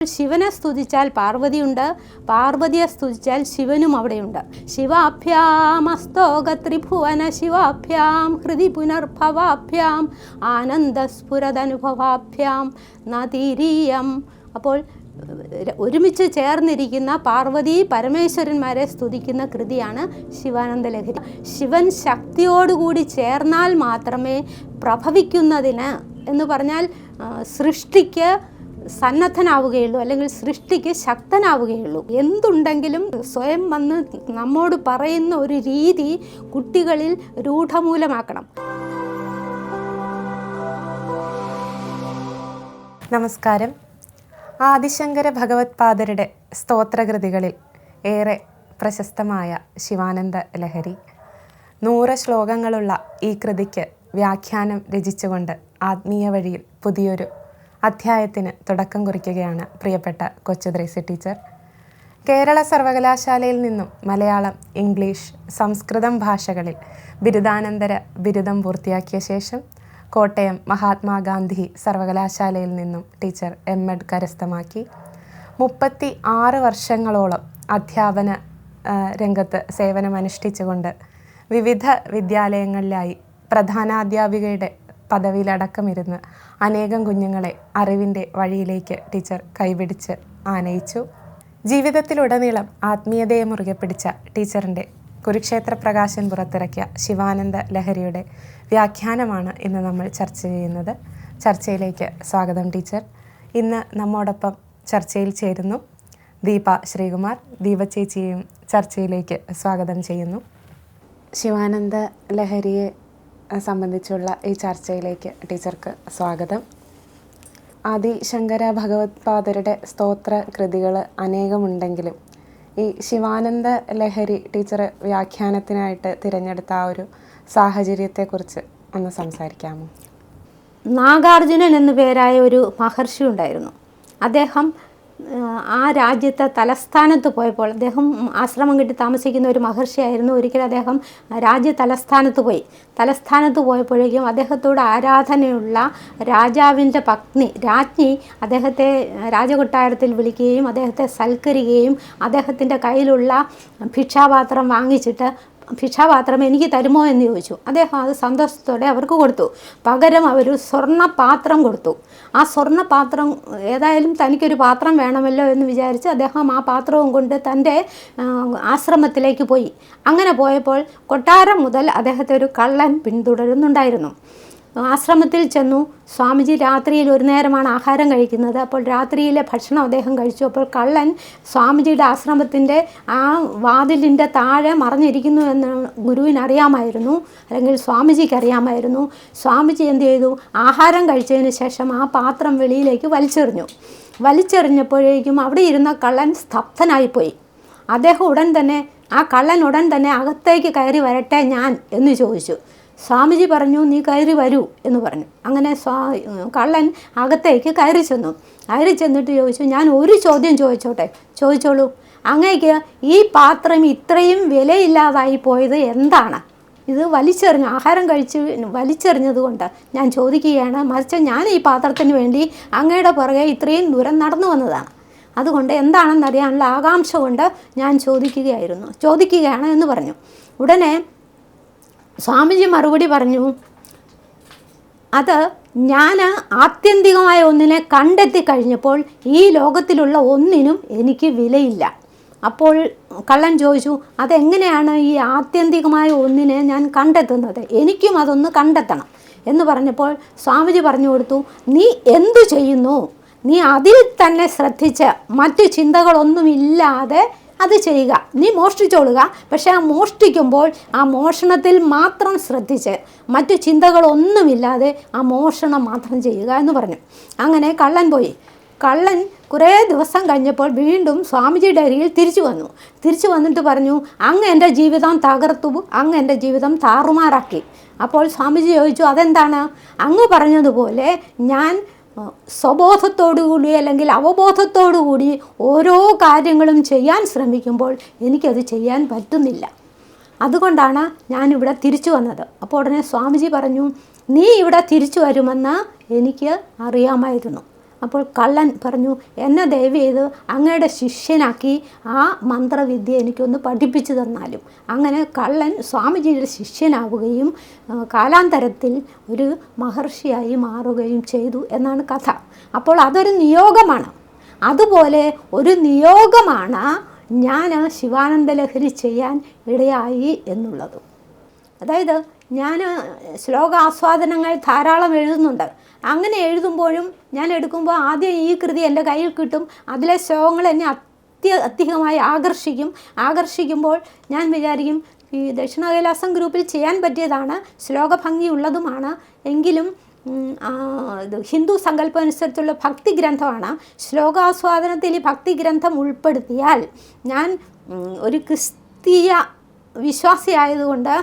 ശിവനെ സ്തുതിച്ചാൽ പാർവതിയുണ്ട്, പാർവതിയെ സ്തുതിച്ചാൽ ശിവനും അവിടെയുണ്ട്. ശിവാഭ്യാമസ്തോക ത്രിഭുവന ശിവാഭ്യാം ഹൃദി പുനർഭവാഭ്യാം ആനന്ദസ്ഫുരദനുഭവാഭ്യാം നദീരീയം. അപ്പോൾ ഒരുമിച്ച് ചേർന്നിരിക്കുന്ന പാർവതി പരമേശ്വരന്മാരെ സ്തുതിക്കുന്ന കൃതിയാണ് ശിവാനന്ദ ലഹരി. ശിവൻ ശക്തിയോടുകൂടി ചേർന്നാൽ മാത്രമേ പ്രഭവിക്കുന്നതിന് എന്ന് പറഞ്ഞാൽ സൃഷ്ടിക്ക് സന്നദ്ധനാവുകയുള്ളൂ, അല്ലെങ്കിൽ സൃഷ്ടിക്ക് ശക്തനാവുകയുള്ളൂ. എന്തുണ്ടെങ്കിലും സ്വയം വന്ന് നമ്മോട് പറയുന്ന ഒരു രീതി കുട്ടികളിൽ രൂഢമൂലമാക്കണം. നമസ്കാരം. ആദിശങ്കര ഭഗവത്പാദരുടെ സ്തോത്രകൃതികളിൽ ഏറെ പ്രശസ്തമായ ശിവാനന്ദ ലഹരി 100 ശ്ലോകങ്ങളുള്ള ഈ കൃതിക്ക് വ്യാഖ്യാനം രചിച്ചുകൊണ്ട് ആത്മീയ വഴിയിൽ പുതിയൊരു അധ്യായത്തിന് തുടക്കം കുറിക്കുകയാണ് പ്രിയപ്പെട്ട കൊച്ചുദ്രേസി ടീച്ചർ. കേരള സർവകലാശാലയിൽ നിന്നും മലയാളം, ഇംഗ്ലീഷ്, സംസ്കൃതം ഭാഷകളിൽ ബിരുദാനന്തര ബിരുദം പൂർത്തിയാക്കിയ ശേഷം കോട്ടയം മഹാത്മാഗാന്ധി സർവകലാശാലയിൽ നിന്നും ടീച്ചർ M.Ed കരസ്ഥമാക്കി 36 വർഷങ്ങളോളം അധ്യാപന രംഗത്ത് സേവനമനുഷ്ഠിച്ചുകൊണ്ട് വിവിധ വിദ്യാലയങ്ങളിലായി പ്രധാനാധ്യാപികയുടെ പദവിയിലടക്കമിരുന്ന് അനേകം കുഞ്ഞുങ്ങളെ അറിവിൻ്റെ വഴിയിലേക്ക് ടീച്ചർ കൈപിടിച്ച് ആനയിച്ചു. ജീവിതത്തിലുടനീളം ആത്മീയതയെ മുറുകെ പിടിച്ച ടീച്ചറിൻ്റെ കുരുക്ഷേത്ര പ്രകാശൻ പുറത്തിറക്കിയ ശിവാനന്ദ ലഹരിയുടെ വ്യാഖ്യാനമാണ് ഇന്ന് നമ്മൾ ചർച്ച ചെയ്യുന്നത്. ചർച്ചയിലേക്ക് സ്വാഗതം ടീച്ചർ. ഇന്ന് നമ്മോടൊപ്പം ചർച്ചയിൽ ചേരുന്നു ദീപ ശ്രീകുമാർ. ദീപ ചേച്ചിയെയും ചർച്ചയിലേക്ക് സ്വാഗതം ചെയ്യുന്നു. ശിവാനന്ദ ലഹരിയെ സംബന്ധിച്ചുള്ള ഈ ചർച്ചയിലേക്ക് ടീച്ചർക്ക് സ്വാഗതം. ആദിശങ്കര ഭഗവത്പാദരുടെ സ്തോത്ര കൃതികൾ അനേകമുണ്ടെങ്കിലും ഈ ശിവാനന്ദ ലഹരി ടീച്ചർ വ്യാഖ്യാനത്തിനായിട്ട് തിരഞ്ഞെടുത്ത ആ ഒരു സാഹചര്യത്തെക്കുറിച്ച് ഒന്ന് സംസാരിക്കാമോ? നാഗാർജുനൻ എന്നു പേരായ ഒരു മഹർഷി ഉണ്ടായിരുന്നു. അദ്ദേഹം ആ രാജ്യത്തെ തലസ്ഥാനത്ത് പോയപ്പോൾ, അദ്ദേഹം ആശ്രമം കെട്ടി താമസിക്കുന്ന ഒരു മഹർഷിയായിരുന്നു. ഒരിക്കൽ അദ്ദേഹം രാജ്യ തലസ്ഥാനത്ത് പോയപ്പോഴേക്കും അദ്ദേഹത്തോട് ആരാധനയുള്ള രാജാവിൻ്റെ പത്നി രാജ്ഞി അദ്ദേഹത്തെ രാജകൊട്ടാരത്തിൽ വിളിക്കുകയും അദ്ദേഹത്തെ സൽക്കരിക്കുകയും അദ്ദേഹത്തിൻ്റെ കയ്യിലുള്ള ഭിക്ഷാപാത്രം വാങ്ങിച്ചിട്ട് ഭിക്ഷാപാത്രം എനിക്ക് തരുമോ എന്ന് ചോദിച്ചു. അദ്ദേഹം അത് സന്തോഷത്തോടെ അവർക്ക് കൊടുത്തു. പകരം അവർ സ്വർണ്ണപാത്രം കൊടുത്തു. ആ സ്വർണ്ണപാത്രം ഏതായാലും തനിക്കൊരു പാത്രം വേണമല്ലോ എന്ന് വിചാരിച്ച് അദ്ദേഹം ആ പാത്രവും കൊണ്ട് തൻ്റെ ആശ്രമത്തിലേക്ക് പോയി. അങ്ങനെ പോയപ്പോൾ കൊട്ടാരം മുതൽ അദ്ദേഹത്തെ ഒരു കള്ളൻ പിന്തുടരുന്നുണ്ടായിരുന്നു. ആശ്രമത്തിൽ ചെന്നു. സ്വാമിജി രാത്രിയിൽ ഒരു നേരമാണ് ആഹാരം കഴിക്കുന്നത്. അപ്പോൾ രാത്രിയിലെ ഭക്ഷണം അദ്ദേഹം കഴിച്ചു. അപ്പോൾ കള്ളൻ സ്വാമിജിയുടെ ആശ്രമത്തിൻ്റെ ആ വാതിലിൻ്റെ താഴെ മറഞ്ഞിരിക്കുന്നു എന്ന് ഗുരുവിന് അറിയാമായിരുന്നു, അല്ലെങ്കിൽ സ്വാമിജിക്ക് അറിയാമായിരുന്നു. സ്വാമിജി എന്ത് ചെയ്തു? ആഹാരം കഴിച്ചതിന് ശേഷം ആ പാത്രം വെളിയിലേക്ക് വലിച്ചെറിഞ്ഞപ്പോഴേക്കും അവിടെ ഇരുന്ന കള്ളൻ സ്തബ്ധനായിപ്പോയി. ആ കള്ളൻ ഉടൻ തന്നെ അകത്തേക്ക് കയറി വരട്ടെ ഞാൻ എന്ന് ചോദിച്ചു. സ്വാമിജി പറഞ്ഞു, നീ കയറി വരൂ എന്ന് പറഞ്ഞു. അങ്ങനെ കള്ളൻ അകത്തേക്ക് കയറി ചെന്നിട്ട് ചോദിച്ചു, ഞാൻ ഒരു ചോദ്യം ചോദിച്ചോളൂ. അങ്ങേക്ക് ഈ പാത്രം ഇത്രയും വിലയില്ലാതായി പോയത് എന്താണ്? ഇത് ആഹാരം കഴിച്ച് വലിച്ചെറിഞ്ഞത് കൊണ്ട് ഞാൻ ചോദിക്കുകയാണ്. മറിച്ച് ഞാൻ ഈ പാത്രത്തിന് വേണ്ടി അങ്ങയുടെ പുറകെ ഇത്രയും ദൂരം നടന്നു വന്നതാണ്. അതുകൊണ്ട് എന്താണെന്നറിയാനുള്ള ആകാംക്ഷ കൊണ്ട് ഞാൻ ചോദിക്കുകയാണ് എന്ന് പറഞ്ഞു. ഉടനെ സ്വാമിജി മറുപടി പറഞ്ഞു, അത് ഞാൻ ആത്യന്തികമായ ഒന്നിനെ കണ്ടെത്തി കഴിഞ്ഞപ്പോൾ ഈ ലോകത്തിലുള്ള ഒന്നിനും എനിക്ക് വിലയില്ല. അപ്പോൾ കള്ളൻ ചോദിച്ചു, അതെങ്ങനെയാണ് ഈ ആത്യന്തികമായ ഒന്നിനെ ഞാൻ കണ്ടെത്തുന്നത്? എനിക്കും അതൊന്ന് കണ്ടെത്തണം എന്ന് പറഞ്ഞപ്പോൾ സ്വാമിജി പറഞ്ഞു കൊടുത്തു, നീ എന്തു ചെയ്യുന്നു? നീ അതിൽ തന്നെ ശ്രദ്ധിച്ച് മറ്റു ചിന്തകളൊന്നുമില്ലാതെ അത് ചെയ്യുക. നീ മോഷ്ടിച്ചോളുക, പക്ഷേ ആ മോഷ്ടിക്കുമ്പോൾ ആ മോഷണത്തിൽ മാത്രം ശ്രദ്ധിച്ച് മറ്റു ചിന്തകളൊന്നുമില്ലാതെ ആ മോഷണം മാത്രം ചെയ്യുക എന്ന് പറഞ്ഞു. അങ്ങനെ കള്ളൻ പോയി. കള്ളൻ കുറേ ദിവസം കഴിഞ്ഞപ്പോൾ വീണ്ടും സ്വാമിജിയുടെ അരികിൽ തിരിച്ചു വന്നിട്ട് പറഞ്ഞു, അങ്ങ് എൻ്റെ ജീവിതം തകർത്തു, അങ്ങ് എൻ്റെ ജീവിതം താറുമാറാക്കി. അപ്പോൾ സ്വാമിജി ചോദിച്ചു, അതെന്താണ്? അങ്ങ് പറഞ്ഞതുപോലെ ഞാൻ സ്വബോധത്തോടുകൂടി അല്ലെങ്കിൽ അവബോധത്തോടുകൂടി ഓരോ കാര്യങ്ങളും ചെയ്യാൻ ശ്രമിക്കുമ്പോൾ എനിക്കത് ചെയ്യാൻ പറ്റുന്നില്ല. അതുകൊണ്ടാണ് ഞാനിവിടെ തിരിച്ചു വന്നത്. അപ്പോൾ ഉടനെ സ്വാമിജി പറഞ്ഞു, നീ ഇവിടെ തിരിച്ചു വരുമെന്ന് എനിക്ക് അറിയാമായിരുന്നു. അപ്പോൾ കള്ളൻ പറഞ്ഞു, എന്നെ ദയവ് ചെയ്ത് അങ്ങയുടെ ശിഷ്യനാക്കി ആ മന്ത്രവിദ്യ എനിക്കൊന്ന് പഠിപ്പിച്ചു തന്നാലും. അങ്ങനെ കള്ളൻ സ്വാമിജിയുടെ ശിഷ്യനാവുകയും കാലാന്തരത്തിൽ ഒരു മഹർഷിയായി മാറുകയും ചെയ്തു എന്നാണ് കഥ. അപ്പോൾ അതൊരു നിയോഗമാണ്. അതുപോലെ ഒരു നിയോഗമാണ് ഞാൻ ശിവാനന്ദ ലഹരി ചെയ്യാൻ ഇടയായി എന്നുള്ളത്. അതായത് ഞാൻ ശ്ലോകാസ്വാദനങ്ങൾ ധാരാളം എഴുതുന്നുണ്ട്. അങ്ങനെ എഴുതുമ്പോഴും ഞാൻ എടുക്കുമ്പോൾ ആദ്യം ഈ കൃതി എൻ്റെ കയ്യിൽ കിട്ടും. അതിലെ ശ്ലോകങ്ങൾ എന്നെ അത്യധികമായി ആകർഷിക്കുമ്പോൾ ഞാൻ വിചാരിക്കും ഈ ദക്ഷിണ കൈലാസം ഗ്രൂപ്പിൽ ചെയ്യാൻ പറ്റിയതാണ്, ശ്ലോകഭംഗി ഉള്ളതുമാണ്. എങ്കിലും ഇത് ഹിന്ദു സങ്കല്പം അനുസരിച്ചുള്ള ഭക്തി ഗ്രന്ഥമാണ്. ശ്ലോകാസ്വാദനത്തിൽ ഈ ഭക്തി ഗ്രന്ഥം ഉൾപ്പെടുത്തിയാൽ ഞാൻ ഒരു ക്രിസ്തീയ വിശ്വാസിയായതുകൊണ്ട്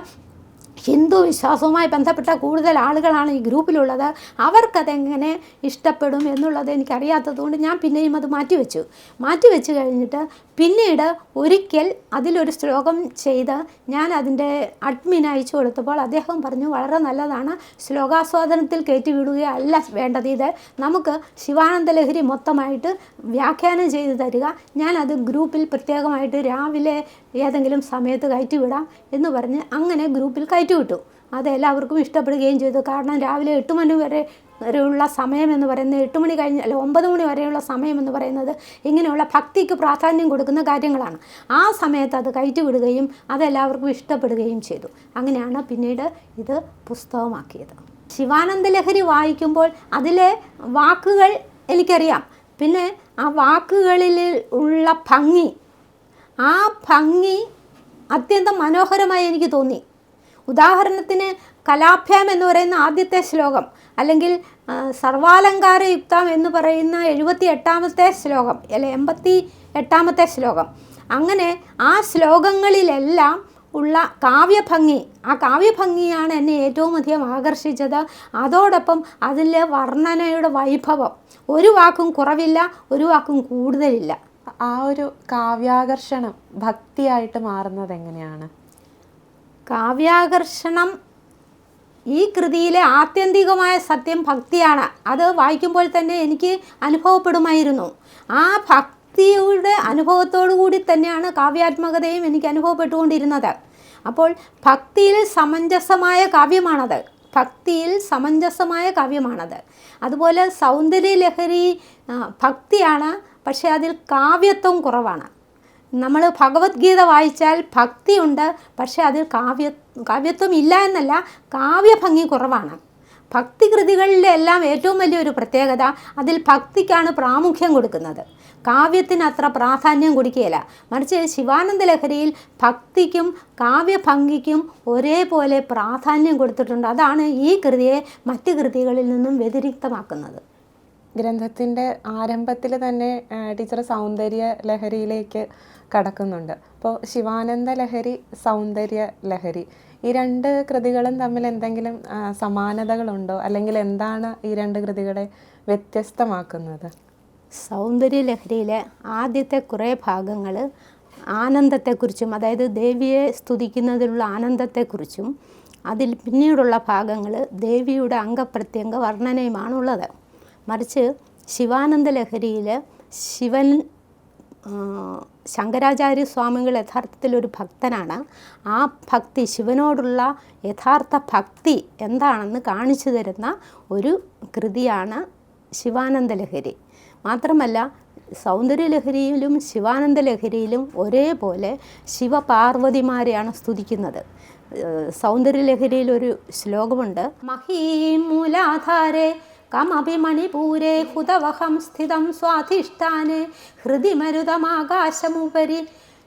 ഹിന്ദു വിശ്വാസവുമായി ബന്ധപ്പെട്ട കൂടുതൽ ആളുകളാണ് ഈ ഗ്രൂപ്പിലുള്ളത്. അവർക്കതെങ്ങനെ ഇഷ്ടപ്പെടും എന്നുള്ളത് എനിക്കറിയാത്തതുകൊണ്ട് ഞാൻ പിന്നെയും അത് മാറ്റിവെച്ച് കഴിഞ്ഞിട്ട് പിന്നീട് ഒരിക്കൽ അതിലൊരു ശ്ലോകം ചെയ്ത് ഞാൻ അതിൻ്റെ അഡ്മിന് അയച്ചു കൊടുത്തപ്പോൾ അദ്ദേഹം പറഞ്ഞു, വളരെ നല്ലതാണ്, ശ്ലോകാസ്വാദനത്തിൽ കയറ്റി വിടുകയല്ല വേണ്ടത്, ഇത് നമുക്ക് ശിവാനന്ദ ലഹരി മൊത്തമായിട്ട് വ്യാഖ്യാനം ചെയ്ത് തരിക, ഞാനത് ഗ്രൂപ്പിൽ പ്രത്യേകമായിട്ട് രാവിലെ ഏതെങ്കിലും സമയത്ത് കയറ്റിവിടാം എന്ന് പറഞ്ഞ് അങ്ങനെ ഗ്രൂപ്പിൽ കയറ്റിവിട്ടു. അത് എല്ലാവർക്കും ഇഷ്ടപ്പെടുകയും ചെയ്തു. കാരണം രാവിലെ 8 മണി വരെയുള്ള സമയം എന്ന് പറയുന്നത് 8 മണി കഴിഞ്ഞ് 9 മണി വരെയുള്ള സമയം എന്ന് പറയുന്നത് ഇങ്ങനെയുള്ള ഭക്തിക്ക് പ്രാധാന്യം കൊടുക്കുന്ന കാര്യങ്ങളാണ്. ആ സമയത്ത് അത് കയറ്റിവിടുകയും അതെല്ലാവർക്കും ഇഷ്ടപ്പെടുകയും ചെയ്തു. അങ്ങനെയാണ് പിന്നീട് ഇത് പുസ്തകമാക്കിയത്. ശിവാനന്ദ ലഹരി വായിക്കുമ്പോൾ അതിലെ വാക്കുകൾ എനിക്കറിയാം. പിന്നെ ആ വാക്കുകളിൽ ഉള്ള ഭംഗി, ആ ഭംഗി അത്യന്തം മനോഹരമായി എനിക്ക് തോന്നി. ഉദാഹരണത്തിന് കലാഭ്യാം എന്ന് പറയുന്ന ആദ്യത്തെ ശ്ലോകം, അല്ലെങ്കിൽ സർവാലങ്കാരയുക്തം എന്ന് പറയുന്ന 78-ാമത്തെ ശ്ലോകം, അല്ലെ 88-ാമത്തെ ശ്ലോകം, അങ്ങനെ ആ ശ്ലോകങ്ങളിലെല്ലാം ഉള്ള കാവ്യഭംഗി, ആ കാവ്യഭംഗിയാണ് എന്നെ ഏറ്റവും അധികം ആകർഷിച്ചത്. അതോടൊപ്പം അതിലെ വർണ്ണനയുടെ വൈഭവം, ഒരു വാക്കും കുറവില്ല, ഒരു വാക്കും കൂടുതലില്ല. ആ ഒരു കാവ്യാകർഷണം ഭക്തിയായിട്ട് മാറുന്നത് എങ്ങനെയാണ്? കാവ്യാകർഷണം ഈ കൃതിയിലെ ആത്യന്തികമായ സത്യം ഭക്തിയാണ്. അത് വായിക്കുമ്പോൾ തന്നെ എനിക്ക് അനുഭവപ്പെടുമായിരുന്നു. ആ ഭക്തിയുടെ അനുഭവത്തോടു കൂടി തന്നെയാണ് കാവ്യാത്മകതയും എനിക്ക് അനുഭവപ്പെട്ടുകൊണ്ടിരുന്നത്. അപ്പോൾ ഭക്തിയിൽ സമഞ്ജസമായ കാവ്യമാണത്. അതുപോലെ സൗന്ദര്യ ലഹരി ഭക്തിയാണ്, പക്ഷേ അതിൽ കാവ്യത്വം കുറവാണ്. നമ്മൾ ഭഗവത്ഗീത വായിച്ചാൽ ഭക്തിയുണ്ട്, പക്ഷേ അതിൽ കാവ്യത്വം ഇല്ല എന്നല്ല, കാവ്യഭംഗി കുറവാണ്. ഭക്തികൃതികളിലെ എല്ലാം ഏറ്റവും വലിയൊരു പ്രത്യേകത അതിൽ ഭക്തിക്കാണ് പ്രാമുഖ്യം കൊടുക്കുന്നത്, കാവ്യത്തിന് അത്ര പ്രാധാന്യം കൊടുക്കുകയില്ല. മറിച്ച് ശിവാനന്ദ ലഹരിയിൽ ഭക്തിക്കും കാവ്യഭംഗിക്കും ഒരേപോലെ പ്രാധാന്യം കൊടുത്തിട്ടുണ്ട്. അതാണ് ഈ കൃതിയെ മറ്റ് കൃതികളിൽ നിന്നും വ്യതിരിക്തമാക്കുന്നത്. ഗ്രന്ഥത്തിൻ്റെ ആരംഭത്തിൽ തന്നെ ടീച്ചർ സൗന്ദര്യ ലഹരിയിലേക്ക് കടക്കുന്നുണ്ട്. അപ്പോൾ ശിവാനന്ദ ലഹരി, സൗന്ദര്യ ലഹരി, ഈ 2 കൃതികളും തമ്മിൽ എന്തെങ്കിലും സമാനതകളുണ്ടോ? അല്ലെങ്കിൽ എന്താണ് ഈ 2 കൃതികളെ വ്യത്യസ്തമാക്കുന്നത്? സൗന്ദര്യ ലഹരിയിലെ ആദ്യത്തെ കുറേ ഭാഗങ്ങൾ ആനന്ദത്തെക്കുറിച്ചും, അതായത് ദേവിയെ സ്തുതിക്കുന്നതിലുള്ള ആനന്ദത്തെക്കുറിച്ചും, അതിൽ പിന്നീടുള്ള ഭാഗങ്ങൾ ദേവിയുടെ അംഗപ്രത്യംഗ വർണ്ണനയുമാണുള്ളത്. മറിച്ച് ശിവാനന്ദ ലഹരിയിൽ ശങ്കരാചാര്യ സ്വാമികൾ യഥാർത്ഥത്തിലൊരു ഭക്തനാണ്. ആ ഭക്തി, ശിവനോടുള്ള യഥാർത്ഥ ഭക്തി എന്താണെന്ന് കാണിച്ചു തരുന്ന ഒരു കൃതിയാണ് ശിവാനന്ദ ലഹരി. മാത്രമല്ല സൗന്ദര്യലഹരിയിലും ശിവാനന്ദ ലഹരിയിലും ഒരേപോലെ ശിവപാർവതിമാരെയാണ് സ്തുതിക്കുന്നത്. സൗന്ദര്യലഹരിയിൽ ഒരു ശ്ലോകമുണ്ട്, മഹീമൂലാധാരേ കമപി മണിപൂരേ ഹുതവഹം സ്ഥിതം സ്വാധിഷ്ഠാനേ ഹൃദി മരുതമാകാശമുപരി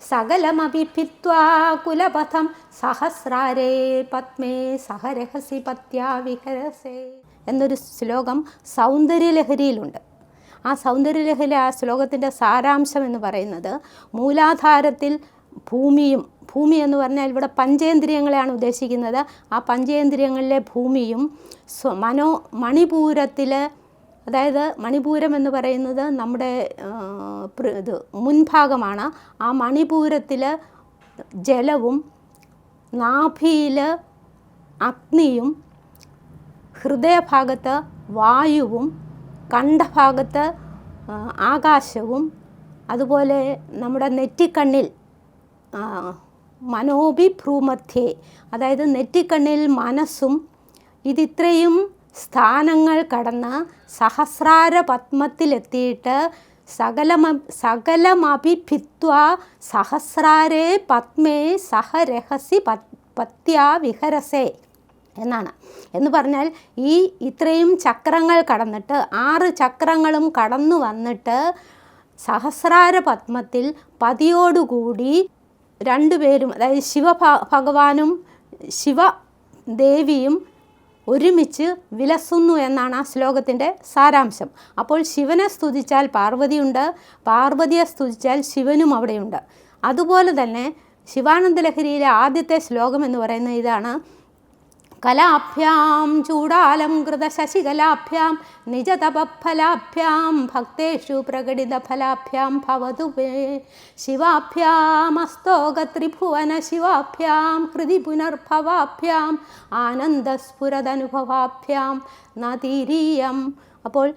സകലമപി ഭിത്വാ കുലപഥം സഹസ്രാരേ പത്മേ സഹരഹസി പത്യാ വിഹരസേ എന്നൊരു ശ്ലോകം സൗന്ദര്യലഹരിയിലുണ്ട്. ആ സൗന്ദര്യലഹരി, ആ ശ്ലോകത്തിൻ്റെ സാരാംശം എന്ന് പറയുന്നത് മൂലാധാരത്തിൽ ഭൂമി എന്ന് പറഞ്ഞാൽ ഇവിടെ പഞ്ചേന്ദ്രിയങ്ങളെയാണ് ഉദ്ദേശിക്കുന്നത്. ആ പഞ്ചേന്ദ്രിയങ്ങളിലെ ഭൂമിയും മണിപൂരത്തിൽ, അതായത് മണിപൂരം എന്ന് പറയുന്നത് നമ്മുടെ മുൻഭാഗമാണ്. ആ മണിപൂരത്തിൽ ജലവും, നാഭിയിൽ അഗ്നിയും, ഹൃദയഭാഗത്ത് വായുവും, കണ്ഠഭാഗത്ത് ആകാശവും അതുപോലെ നമ്മുടെ നെറ്റിക്കണ്ണിൽ മനോഭിഭ്രൂമധ്യേ, അതായത് നെറ്റിക്കണ്ണിൽ മനസ്സും, ഇതിത്രയും സ്ഥാനങ്ങൾ കടന്ന് സഹസ്രാര പത്മത്തിലെത്തിയിട്ട് സകലമഭിഭിത്വ സഹസ്രാരേ പത്മേ സഹരഹസി പത്യാ വിഹരസേ എന്നാണ്. എന്ന് പറഞ്ഞാൽ ഈ ഇത്രയും ചക്രങ്ങൾ കടന്നിട്ട് 6 ചക്രങ്ങളും കടന്നു വന്നിട്ട് സഹസ്രാര പത്മത്തിൽ പതിയോടുകൂടി രണ്ടുപേരും, അതായത് ഭഗവാനും ശിവദേവിയും ഒരുമിച്ച് വിലസുന്നു എന്നാണ് ആ ശ്ലോകത്തിൻ്റെ സാരാംശം. അപ്പോൾ ശിവനെ സ്തുതിച്ചാൽ പാർവതിയുണ്ട്, പാർവതിയെ സ്തുതിച്ചാൽ ശിവനും അവിടെയുണ്ട്. അതുപോലെ തന്നെ ശിവാനന്ദ ലഹരിയിലെ ആദ്യത്തെ ശ്ലോകം എന്ന് പറയുന്നത് ഇതാണ്: കലാഭ്യാം ചൂടാലം കൃത ശശികലാഭ്യാം നിജതപഫലാഭ്യാം ഭക്തേഷു പ്രകടിതഫലാഭ്യാം ഭവതു മേ ശിവാഭ്യാമസ്തോകത്രിഭുവന ശിവാഭ്യാം ഹൃദി പുനർഭവാഭ്യാം ആനന്ദസ്ഫുരദനുഭവാഭ്യാം നതീരീയം. അപ്പോൾ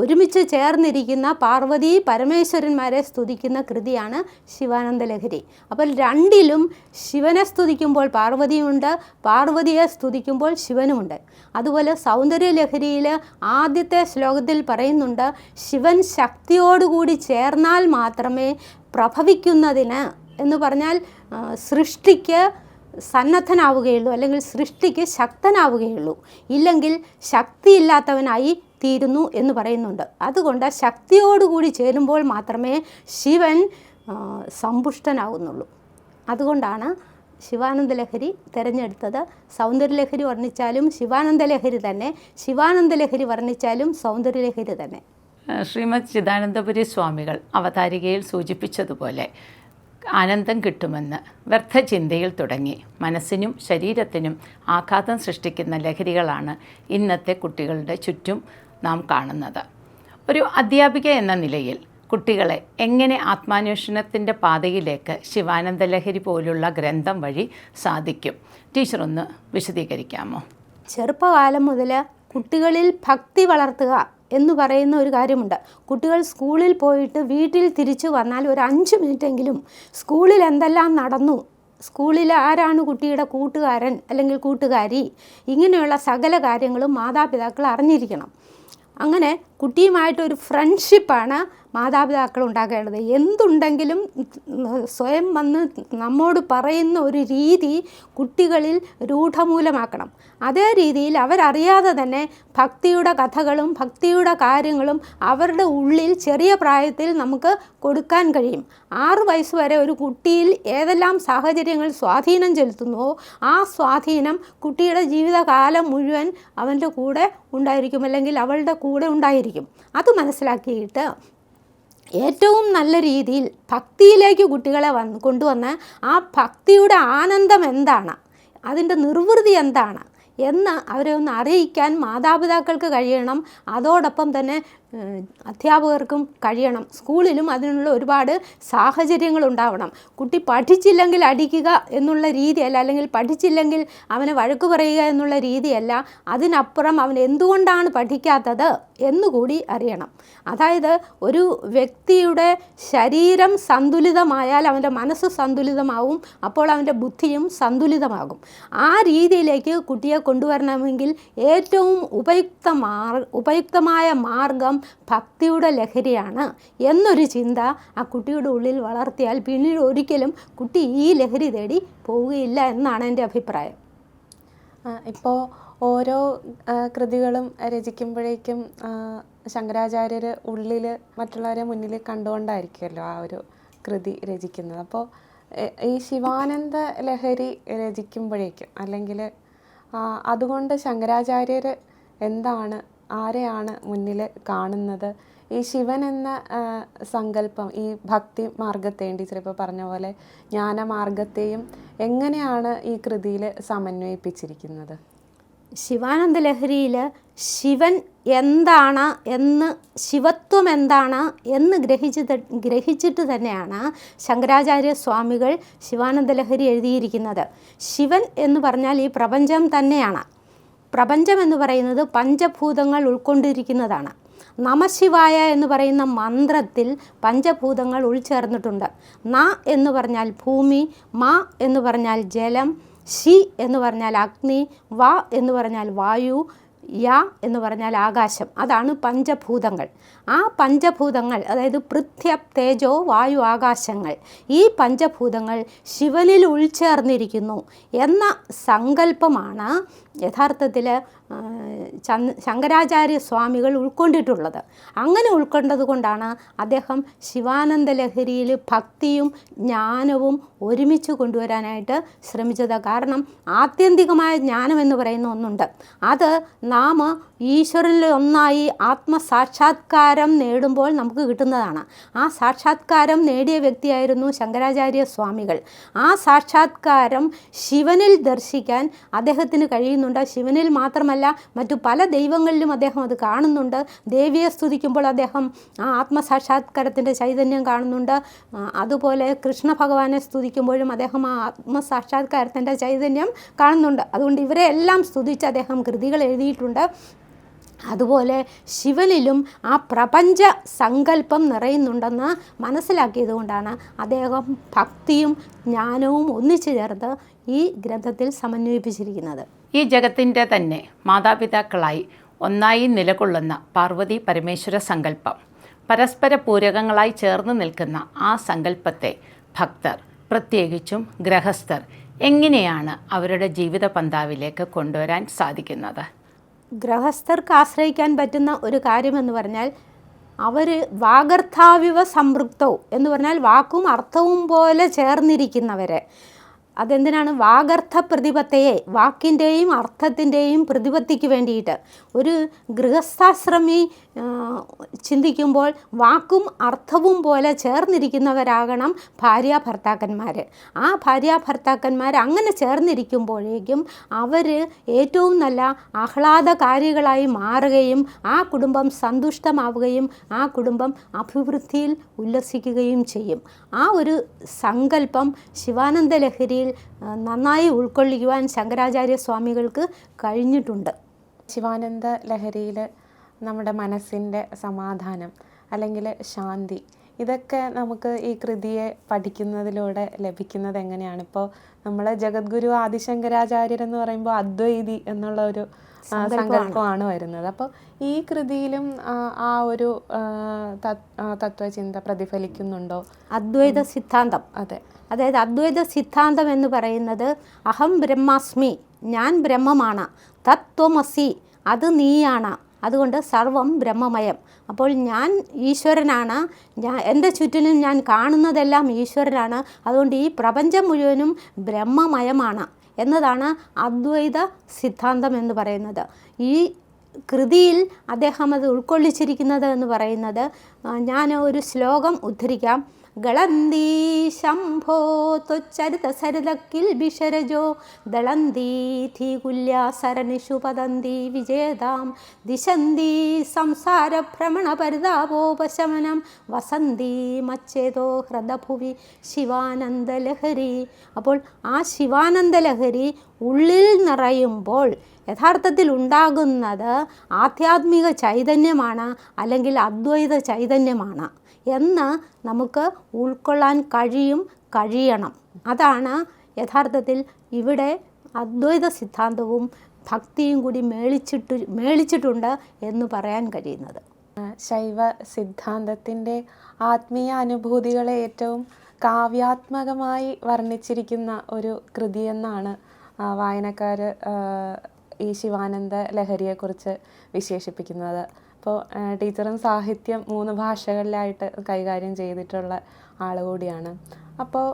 ഒരുമിച്ച് ചേർന്നിരിക്കുന്ന പാർവതി പരമേശ്വരന്മാരെ സ്തുതിക്കുന്ന കൃതിയാണ് ശിവാനന്ദ ലഹരി. അപ്പോൾ രണ്ടിലും ശിവനെ സ്തുതിക്കുമ്പോൾ പാർവതിയുമുണ്ട്, പാർവതിയെ സ്തുതിക്കുമ്പോൾ ശിവനുമുണ്ട്. അതുപോലെ സൗന്ദര്യ ലഹരിയിൽ ആദ്യത്തെ ശ്ലോകത്തിൽ പറയുന്നുണ്ട്, ശിവൻ ശക്തിയോടുകൂടി ചേർന്നാൽ മാത്രമേ പ്രഭവിക്കുന്നതിന്, എന്ന് പറഞ്ഞാൽ സൃഷ്ടിക്ക് സന്നദ്ധനാവുകയുള്ളൂ, അല്ലെങ്കിൽ സൃഷ്ടിക്ക് ശക്തനാവുകയുള്ളൂ. ഇല്ലെങ്കിൽ ശക്തിയില്ലാത്തവനായി തീരുന്നു എന്ന് പറയുന്നുണ്ട്. അതുകൊണ്ട് ശക്തിയോടുകൂടി ചേരുമ്പോൾ മാത്രമേ ശിവൻ സമ്പുഷ്ടനാകുന്നുള്ളൂ. അതുകൊണ്ടാണ് ശിവാനന്ദ ലഹരി തിരഞ്ഞെടുത്തത്. സൗന്ദര്യലഹരി വർണ്ണിച്ചാലും ശിവാനന്ദ ലഹരി തന്നെ, ശിവാനന്ദ ലഹരി വർണ്ണിച്ചാലും സൗന്ദര്യലഹരി തന്നെ. ശ്രീമദ് ചിദാനന്ദപുരി സ്വാമികൾ അവതാരികയിൽ സൂചിപ്പിച്ചതുപോലെ ആനന്ദം കിട്ടുമെന്ന് വ്യർത്ഥചിന്തയിൽ തുടങ്ങി മനസ്സിനും ശരീരത്തിനും ആഘാതം സൃഷ്ടിക്കുന്ന ലഹരികളാണ് ഇന്നത്തെ കുട്ടികളുടെ ചുറ്റും നാം കാണുന്നത്. ഒരു അധ്യാപിക എന്ന നിലയിൽ കുട്ടികളെ എങ്ങനെ ആത്മാന്വേഷണത്തിൻ്റെ പാതയിലേക്ക് ശിവാനന്ദ ലഹരി പോലുള്ള ഗ്രന്ഥം വഴി സാധിക്കും? ടീച്ചർ ഒന്ന് വിശദീകരിക്കാമോ? ചെറുപ്പകാലം മുതൽ കുട്ടികളിൽ ഭക്തി വളർത്തുക എന്ന് പറയുന്ന ഒരു കാര്യമുണ്ട്. കുട്ടികൾ സ്കൂളിൽ പോയിട്ട് വീട്ടിൽ തിരിച്ചു വന്നാൽ ഒരു 5 മിനിറ്റെങ്കിലും സ്കൂളിൽ എന്തെല്ലാം നടന്നു, സ്കൂളിൽ ആരാണ് കുട്ടിയുടെ കൂട്ടുകാരൻ അല്ലെങ്കിൽ കൂട്ടുകാരി, ഇങ്ങനെയുള്ള സകല കാര്യങ്ങളും മാതാപിതാക്കൾ അറിഞ്ഞിരിക്കണം. അങ്ങനെ കുട്ടിയുമായിട്ടൊരു ഫ്രണ്ട്ഷിപ്പാണ് മാതാപിതാക്കൾ ഉണ്ടാക്കേണ്ടത്. എന്തുണ്ടെങ്കിലും സ്വയം വന്ന് നമ്മോട് പറയുന്ന ഒരു രീതി കുട്ടികളിൽ രൂഢമൂലമാക്കണം. അതേ രീതിയിൽ അവരറിയാതെ തന്നെ ഭക്തിയുടെ കഥകളും ഭക്തിയുടെ കാര്യങ്ങളും അവരുടെ ഉള്ളിൽ ചെറിയ പ്രായത്തിൽ നമുക്ക് കൊടുക്കാൻ കഴിയും. 6 വയസ്സ് വരെ ഒരു കുട്ടിയിൽ ഏതെല്ലാം സാഹചര്യങ്ങൾ സ്വാധീനം ചെലുത്തുന്നുവോ ആ സ്വാധീനം കുട്ടിയുടെ ജീവിതകാലം മുഴുവൻ അവൻ്റെ കൂടെ ഉണ്ടായിരിക്കും, അല്ലെങ്കിൽ അവളുടെ കൂടെ ഉണ്ടായിരിക്കും. അത് മനസ്സിലാക്കിയിട്ട് ഏറ്റവും നല്ല രീതിയിൽ ഭക്തിയിലേക്ക് കുട്ടികളെ കൊണ്ടുവന്ന് ആ ഭക്തിയുടെ ആനന്ദം എന്താണ്, അതിൻ്റെ നിർവൃതി എന്താണ് എന്ന് അവരെ ഒന്ന് അറിയിക്കാൻ മാതാപിതാക്കൾക്ക് കഴിയണം. അതോടൊപ്പം തന്നെ അധ്യാപകർക്കും കഴിയണം. സ്കൂളിലും അതിനുള്ള ഒരുപാട് സാഹചര്യങ്ങൾ ഉണ്ടാവണം. കുട്ടി പഠിച്ചില്ലെങ്കിൽ അടിക്കുക എന്നുള്ള രീതിയല്ല, അല്ലെങ്കിൽ പഠിച്ചില്ലെങ്കിൽ അവനെ വഴക്ക് പറയുക എന്നുള്ള രീതിയല്ല. അതിനപ്പുറം അവൻ എന്തുകൊണ്ടാണ് പഠിക്കാത്തത് എന്നുകൂടി അറിയണം. അതായത് ഒരു വ്യക്തിയുടെ ശരീരം സന്തുലിതമായാൽ അവൻ്റെ മനസ്സ് സന്തുലിതമാവും, അപ്പോൾ അവൻ്റെ ബുദ്ധിയും സന്തുലിതമാകും. ആ രീതിയിലേക്ക് കുട്ടിയെ കൊണ്ടുവരണമെങ്കിൽ ഏറ്റവും ഉപയുക്തമായ മാർഗം ഭക്തിയുടെ ലഹരിയാണ് എന്നൊരു ചിന്ത ആ കുട്ടിയുടെ ഉള്ളിൽ വളർത്തിയാൽ പിന്നീട് ഒരിക്കലും കുട്ടി ഈ ലഹരി തേടി പോവുകയില്ല എന്നാണ് എൻ്റെ അഭിപ്രായം. ഇപ്പോൾ ഓരോ കൃതികളും രചിക്കുമ്പോഴേക്കും ശങ്കരാചാര്യർ ഉള്ളിൽ മറ്റുള്ളവരെ മുന്നിൽ കണ്ടുകൊണ്ടായിരിക്കുമല്ലോ ആ ഒരു കൃതി രചിക്കുന്നത്. അപ്പോൾ ഈ ശിവാനന്ദ ലഹരി രചിക്കുമ്പോഴേക്കും, അല്ലെങ്കിൽ അതുകൊണ്ട് ശങ്കരാചാര്യർ എന്താണ്, ആരെയാണ് മുന്നിൽ കാണുന്നത്? ഈ ശിവൻ എന്ന സങ്കല്പം ഈ ഭക്തി മാർഗത്തെയും ടീച്ചർ ഇപ്പോൾ പറഞ്ഞ പോലെ ജ്ഞാനമാർഗത്തെയും എങ്ങനെയാണ് ഈ കൃതിയിൽ സമന്വയിപ്പിച്ചിരിക്കുന്നത്? ശിവാനന്ദ ലഹരിയിൽ ശിവൻ എന്താണ് എന്ന്, ശിവത്വം എന്താണ് എന്ന് ഗ്രഹിച്ചിട്ട് തന്നെയാണ് ശങ്കരാചാര്യ സ്വാമികൾ ശിവാനന്ദ ലഹരി എഴുതിയിരിക്കുന്നത്. ശിവൻ എന്ന് പറഞ്ഞാൽ ഈ പ്രപഞ്ചം തന്നെയാണ്. പ്രപഞ്ചം എന്ന് പറയുന്നത് പഞ്ചഭൂതങ്ങൾ ഉൾക്കൊണ്ടിരിക്കുന്നതാണ്. നമശിവായ എന്ന് പറയുന്ന മന്ത്രത്തിൽ പഞ്ചഭൂതങ്ങൾ ഉൾച്ചേർന്നിട്ടുണ്ട്. ന എന്ന് പറഞ്ഞാൽ ഭൂമി, മ എന്ന് പറഞ്ഞാൽ ജലം, ശി എന്ന് പറഞ്ഞാൽ അഗ്നി, വ എന്ന് പറഞ്ഞാൽ വായു, യ എന്ന് പറഞ്ഞാൽ ആകാശം. അതാണ് പഞ്ചഭൂതങ്ങൾ. ആ പഞ്ചഭൂതങ്ങൾ, അതായത് പൃഥ്വി, തേജോ, വായു, ആകാശങ്ങൾ, ഈ പഞ്ചഭൂതങ്ങൾ ശിവനിൽ ഉൾച്ചേർന്നിരിക്കുന്നു എന്ന സങ്കല്പമാണ് യഥാർത്ഥത്തിൽ ശങ്കരാചാര്യ സ്വാമികൾ ഉൾക്കൊണ്ടിട്ടുള്ളത്. അങ്ങനെ ഉൾക്കൊണ്ടത് കൊണ്ടാണ് അദ്ദേഹം ശിവാനന്ദ ലഹരിയിൽ ഭക്തിയും ജ്ഞാനവും ഒരുമിച്ച് കൊണ്ടുവരാനായിട്ട് ശ്രമിച്ചത്. കാരണം ആത്യന്തികമായ ജ്ഞാനം എന്ന് പറയുന്ന ഒന്നുണ്ട്. അത് നാം ഈശ്വരനിൽ ഒന്നായി ആത്മസാക്ഷാത്കാരം നേടുമ്പോൾ നമുക്ക് കിട്ടുന്നതാണ്. ആ സാക്ഷാത്കാരം നേടിയ വ്യക്തിയായിരുന്നു ശങ്കരാചാര്യ സ്വാമികൾ. ആ സാക്ഷാത്കാരം ശിവനിൽ ദർശിക്കാൻ അദ്ദേഹത്തിന് കഴിയുന്നുണ്ട്. ശിവനിൽ മാത്രമല്ല, മറ്റു പല ദൈവങ്ങളിലും അദ്ദേഹം അത് കാണുന്നുണ്ട്. ദേവിയെ സ്തുതിക്കുമ്പോൾ അദ്ദേഹം ആ ആത്മസാക്ഷാത്കാരത്തിൻ്റെ ചൈതന്യം കാണുന്നുണ്ട്. അതുപോലെ കൃഷ്ണ ഭഗവാനെ സ്തുതിക്കുമ്പോഴും അദ്ദേഹം ആ ആത്മസാക്ഷാത്കാരത്തിൻ്റെ ചൈതന്യം കാണുന്നുണ്ട്. അതുകൊണ്ട് ഇവരെ എല്ലാം സ്തുതിച്ച് അദ്ദേഹം കൃതികൾ എഴുതിയിട്ടുണ്ട്. അതുപോലെ ശിവനിലും ആ പ്രപഞ്ച സങ്കല്പം നിറയുന്നുണ്ടെന്ന് മനസ്സിലാക്കിയത് കൊണ്ടാണ് അദ്ദേഹം ഭക്തിയും ജ്ഞാനവും ഒന്നിച്ചു ചേർത്ത് ഈ ഗ്രന്ഥത്തിൽ സമന്വയിപ്പിച്ചിരിക്കുന്നത്. ഈ ജഗത്തിൻ്റെ തന്നെ മാതാപിതാക്കളായി ഒന്നായി നിലകൊള്ളുന്ന പാർവതി പരമേശ്വര സങ്കല്പം, പരസ്പര പൂരകങ്ങളായി ചേർന്ന് നിൽക്കുന്ന ആ സങ്കല്പത്തെ ഭക്തർ, പ്രത്യേകിച്ചും ഗൃഹസ്ഥർ, എങ്ങനെയാണ് അവരുടെ ജീവിത പന്ഥാവിലേക്ക് കൊണ്ടുവരാൻ സാധിക്കുന്നത്? ഗൃഹസ്ഥർക്ക് ആശ്രയിക്കാൻ പറ്റുന്ന ഒരു കാര്യമെന്ന് പറഞ്ഞാൽ, അവർ വാഗർത്ഥാവിവ സംപൃക്തോ എന്ന് പറഞ്ഞാൽ വാക്കും അർത്ഥവും പോലെ ചേർന്നിരിക്കുന്നവരെ. അതെന്തിനാണ്? വാഗർത്ഥ പ്രതിപത്തയെ, വാക്കിൻ്റെയും അർത്ഥത്തിൻ്റെയും പ്രതിപത്തിക്ക് വേണ്ടിയിട്ട്. ഒരു ഗൃഹസ്ഥാശ്രമി ചിന്തിക്കുമ്പോൾ വാക്കും അർത്ഥവും പോലെ ചേർന്നിരിക്കുന്നവരാകണം ഭാര്യാഭർത്താക്കന്മാർ. ആ ഭാര്യാഭർത്താക്കന്മാർ അങ്ങനെ ചേർന്നിരിക്കുമ്പോഴേക്കും അവർ ഏറ്റവും നല്ല ആഹ്ലാദകാരികളായി മാറുകയും ആ കുടുംബം സന്തുഷ്ടമാവുകയും ആ കുടുംബം അഭിവൃദ്ധിയിൽ ഉല്ലസിക്കുകയും ചെയ്യും. ആ ഒരു സങ്കല്പം ശിവാനന്ദ ലഹരിയിൽ നന്നായി ഉൾക്കൊള്ളിക്കുവാൻ ശങ്കരാചാര്യ സ്വാമികൾക്ക് കഴിഞ്ഞിട്ടുണ്ട്. ശിവാനന്ദ ലഹരിയിൽ നമ്മുടെ മനസ്സിൻ്റെ സമാധാനം അല്ലെങ്കിൽ ശാന്തി, ഇതൊക്കെ നമുക്ക് ഈ കൃതിയെ പഠിക്കുന്നതിലൂടെ ലഭിക്കുന്നത് എങ്ങനെയാണ്? ഇപ്പോൾ നമ്മൾ ജഗദ്ഗുരു ആദിശങ്കരാചാര്യർ എന്ന് പറയുമ്പോൾ അദ്വൈതി എന്നുള്ള ഒരു സങ്കല്പമാണ് വരുന്നത്. അപ്പോൾ ഈ കൃതിയിലും ആ ഒരു തത്വചിന്ത പ്രതിഫലിക്കുന്നുണ്ടോ? അദ്വൈത സിദ്ധാന്തം. അതെ, അതായത് അദ്വൈത സിദ്ധാന്തം എന്ന് പറയുന്നത് അഹം ബ്രഹ്മാസ്മി, ഞാൻ ബ്രഹ്മമാണ്, തത്വമസി, അത് നീയാണ്, അതുകൊണ്ട് സർവം ബ്രഹ്മമയം. അപ്പോൾ ഞാൻ ഈശ്വരനാണ്, എൻ്റെ ചുറ്റിനും ഞാൻ കാണുന്നതെല്ലാം ഈശ്വരനാണ്, അതുകൊണ്ട് ഈ പ്രപഞ്ചം മുഴുവനും ബ്രഹ്മമയമാണ് എന്നതാണ് അദ്വൈത സിദ്ധാന്തം എന്ന് പറയുന്നത്. ഈ കൃതിയിൽ അദ്ദേഹം അത് ഉൾക്കൊള്ളിച്ചിരിക്കുന്നത് എന്ന് പറയുന്നത്, ഞാൻ ഒരു ശ്ലോകം ഉദ്ധരിക്കാം. ഗളന്തി ശംഭോ ത്വച്ചരിത സരിതക്കിൽ ബിഷരജോ ദളന്തീ സരണിഷു പതന്തി വിജേതാം ദിശന്തി സംസാര ഭ്രമണ പരിതാപോപശമനം വസന്തി മച്ചേതോ ഹൃദഭുവി ശിവാനന്ദലഹരി. അപ്പോൾ ആ ശിവാനന്ദലഹരി ഉള്ളിൽ നിറയുമ്പോൾ യഥാർത്ഥത്തിൽ ഉണ്ടാകുന്നത് ആധ്യാത്മിക ചൈതന്യമാണ്, അല്ലെങ്കിൽ അദ്വൈത ചൈതന്യമാണ് എന്ന് നമുക്ക് ഉൾക്കൊള്ളാൻ കഴിയണം. അതാണ് യഥാർത്ഥത്തിൽ ഇവിടെ അദ്വൈത സിദ്ധാന്തവും ഭക്തിയും കൂടി മേളിച്ചിട്ടുണ്ട് എന്ന് പറയാൻ കഴിയുന്നത്. ശൈവ സിദ്ധാന്തത്തിൻ്റെ ആത്മീയ അനുഭൂതികളെ ഏറ്റവും കാവ്യാത്മകമായി വർണ്ണിച്ചിരിക്കുന്ന ഒരു കൃതിയെന്നാണ് വായനക്കാർ ഈ ശിവാനന്ദ ലഹരിയെക്കുറിച്ച് വിശേഷിപ്പിക്കുന്നത്. അപ്പോൾ ടീച്ചറും സാഹിത്യം 3 ഭാഷകളിലായിട്ട് കൈകാര്യം ചെയ്തിട്ടുള്ള ആൾ കൂടിയാണ്. അപ്പോൾ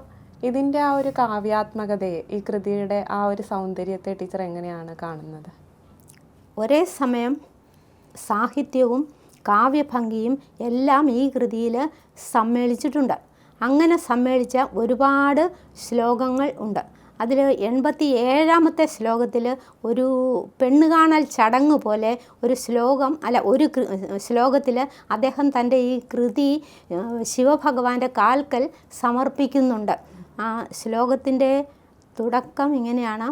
ഇതിൻ്റെ ആ ഒരു കാവ്യാത്മകതയെ, ഈ കൃതിയുടെ ആ ഒരു സൗന്ദര്യത്തെ ടീച്ചർ എങ്ങനെയാണ് കാണുന്നത്? ഒരേ സമയം സാഹിത്യവും കാവ്യഭംഗിയും എല്ലാം ഈ കൃതിയിൽ സമ്മേളിച്ചിട്ടുണ്ട്. അങ്ങനെ സമ്മേളിച്ച ഒരുപാട് ശ്ലോകങ്ങൾ ഉണ്ട്. അതിൽ 87ാമത്തെ ശ്ലോകത്തിൽ ഒരു പെണ്ണുകാണൽ ചടങ്ങ് പോലെ ഒരു ശ്ലോകത്തിൽ അദ്ദേഹം തൻ്റെ ഈ കൃതി ശിവഭഗവാന്റെ കാൽക്കൽ സമർപ്പിക്കുന്നുണ്ട്. ആ ശ്ലോകത്തിൻ്റെ തുടക്കം ഇങ്ങനെയാണ്.